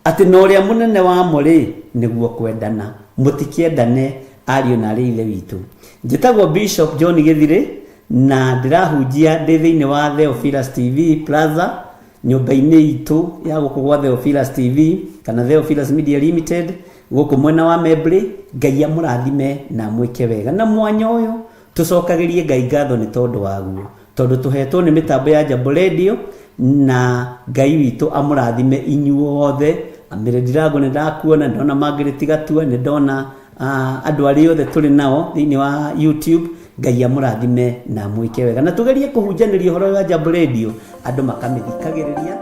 ati no uria munene wa muri niguo kwendana mutikiendane ario na ari ithe witu njitagwo Bishop John Githire na ndirahunjia ndi thiini wa Theophilus TV Plaza nyumba-ini itu ya guku gwa Theophilus TV kana Theophilus Media Limited guku mwena wa Membri Ngai amurathime na mwike wega na mwanya uyu tucokagirie Ngai ngatho ni tondu waguo tondu tuhetwo ni mitambo ya Jambo Radio na Ngai witu amurathime inyuothe amire ndirago ni ndakuona ndona Margaret ni ndona andu aria othe turi nao thiini wa YouTube Ngai amurathime na mwike wega na tugerie kuhunjaniria horo wa Jambo Radio andu makamithikagiriria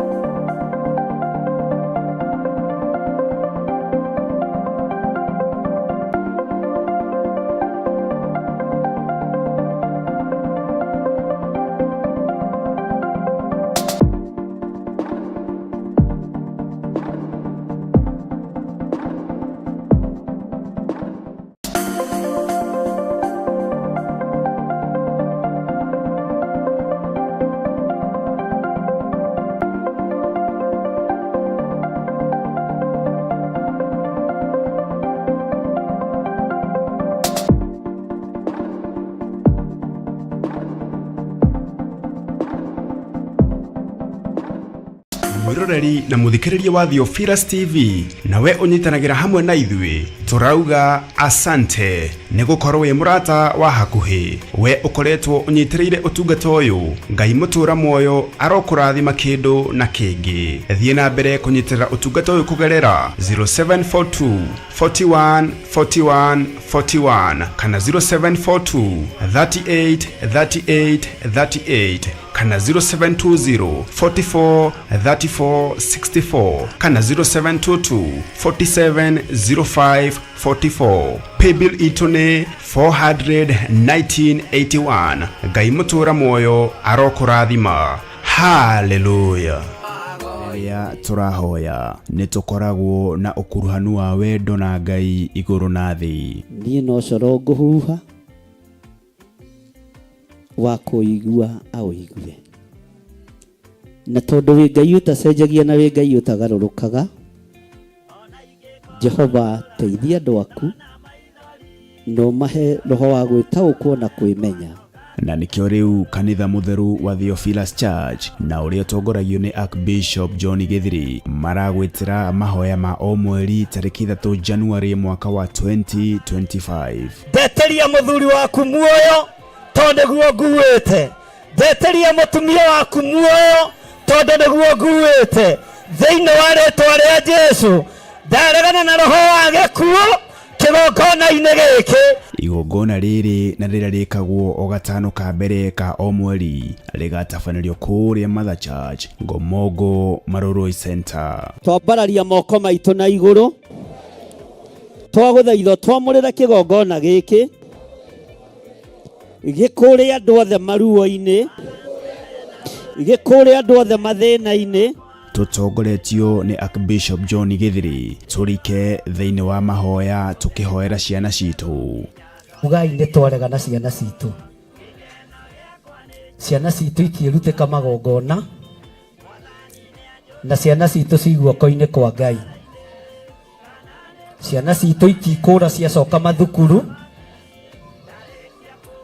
mwiroreri na muthikiriria wa Theophilus TV nawe unyitanagira hamwe na ithui turauga asante nigukorwo wi murata wa hakuhi we ukoretwo unyitiriire utungata uyu Ngai mutura moyo arokurathima kindu na kingi thie na mbere kunyitirira utungata uyu kugerera 0742 41 41 41 kana 0742 38 38 38 kana 0720 44 34 64 kana 0722 47 05 44. Paybill itone 41981. Ngai mutura moyo arokurathima. Hallelujah. Rĩrĩa tũrahoya nĩtũkoragwo na ũkuruhanu wa wendo na Ngai igũrũ na thĩ. Niĩ no coro ngũhuha wa kũigua aũigue, na tondũ wĩ Ngai ũtacenjagia na wĩ Ngai ũtagarũrũkaga, Jehova teithia andũ aku no mahe roho wa gwĩtaũkwo na kwĩmenya. Na nikio riu kanitha mutheru wa Theophilus Church na uria tongoragio ni Archbishop John Githiri maragwitira mahoya ma o mweri tariki 3 January mwaka wa 2025. Ndeteria muthuri waku muoyo tondu niguo nguite. Ndeteria mutumia waku muoyo tondu niguo nguite. Thiini wa rĩtwa rĩa Jesu ndaregana na roho wa gĩkuũ kĩgongona-inĩ gĩkĩ. Igongona rĩrĩ na rĩrĩa rĩkagwo o gatano ka mbere ka o mweri rĩgatabanĩrio kũrĩa Mother Church Gomogo Maroroi Center. Twambararia moko maitũ na igũrũ twagũthaitha twamũrĩra kĩgongona gĩkĩ gĩkũrĩa andũ othe maruo-inĩ, gĩkũrĩa andũ othe mathĩna-inĩ. Tutongoretio ni Archbishop John Githiri turike thiini wa mahoya tukihoera ciana citu. Ugai nĩ twarega na ciana citu. Ciana citu ikĩrutĩka magongona na ciana citu ciguoko-inĩ kwa Ngai. Ciana citu itikũra ciacoka mathukuru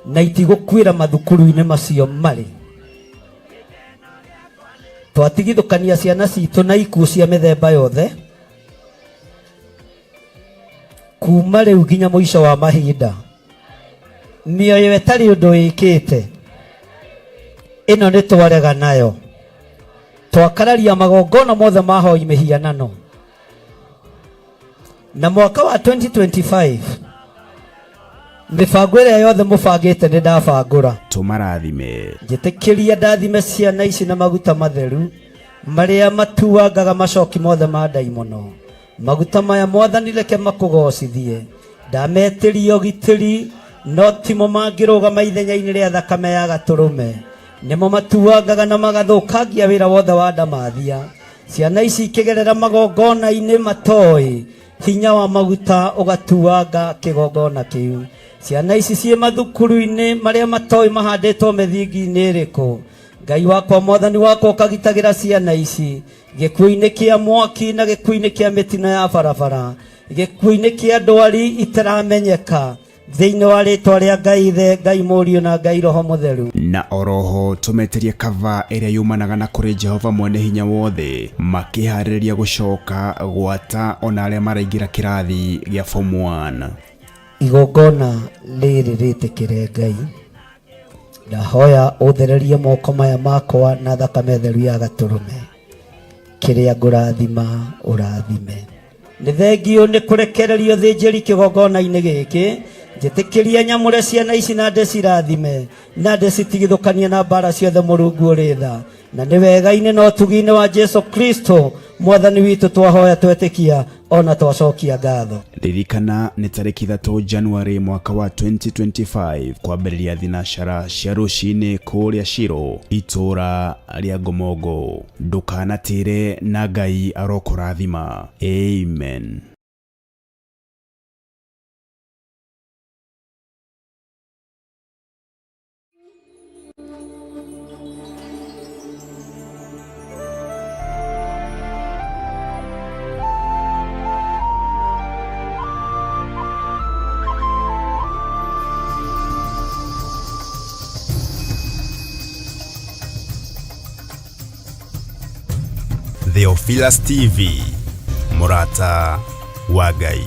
na itigũkwĩra mathukuru-inĩ macio marĩ. Twatigithũkania ciana citu na ikuũ cia mĩthemba yothe kuma rĩu nginya mũico wa mahinda. Mĩoyo ĩtarĩ ũndũ ĩkĩte ĩno nĩ twarega nayo. Twakararia magongona mothe mahoi mĩhianano. Na mwaka wa 2025 mibango ĩrĩa yothe mũbangĩte nĩ ndabangũra. Tumarathime. Njĩtĩkĩria ndathime ciana ici na maguta matheru marĩa matuangaga macoki mothe ma ndaimono. Maguta maya Mwathani reke makũgocithie. Ndametĩria ũgitĩri no timo mangĩrũgama ithenya-inĩ rĩa thakame ya Gatũrũme. Nĩmo matuangaga na magathũkangia wĩra wothe wa ndamathia. Ciana ici ikĩgerera magongona-inĩ matoĩ hinya wa maguta ũgatuanga kĩgongona kĩu. Ciana ici ciĩ mathukuru-inĩ marĩa matoĩ mahandĩtwo mĩthingi-inĩ ĩrĩkũ. Ngai wakwa Mwathani wakwa ũkagitagĩra ciana ici gĩkuũ-inĩ kĩa mwaki na gĩkuũ-inĩ kĩa mĩtino ya barabara, gĩkuũ-inĩ kĩa ndwari itaramenyeka. Thĩinĩ wa rĩtwa rĩa Ngai Ithe, Ngai Mũriũ na Ngai Roho Mũtheru. Na oroho tumeterie kava ĩrĩa yumanaga na kũrĩ Jehova Mwene Hinya Wothe makĩharĩrĩria gũcoka gwata ona arĩa maraingĩra kĩrathi gĩa form 1. Igongona rĩrĩ rĩtĩkĩre Ngai. Ndahoya ũthererie moko maya makwa na thakame theru ya Gatũrũme. Kĩrĩa ngũrathima ũrathime. Nĩ thengio nĩ kũrekererio thĩnjĩri kĩgongona-inĩ gĩkĩ. Njĩtĩkĩria nyamũre ciana ici na ndĩcirathime na ndĩcitigithũkanie na mbara ciothe Mũrungu ũrĩ tha. Na nĩ wega-inĩ na ũtugi-inĩ wa Jesu Kristo Mwathani witũ twahoya twetĩkia ona twacokia ngatho. Ririkana nĩ tariki 3 January mwaka wa 2025 kwambĩrĩria thinacara cia rũcinĩ kũrĩa Shiro itũra rĩa Gomogo. Ndũkanatĩre na Ngai arokũrathima. Amen. Theophilus TV, Murata wa Ngai.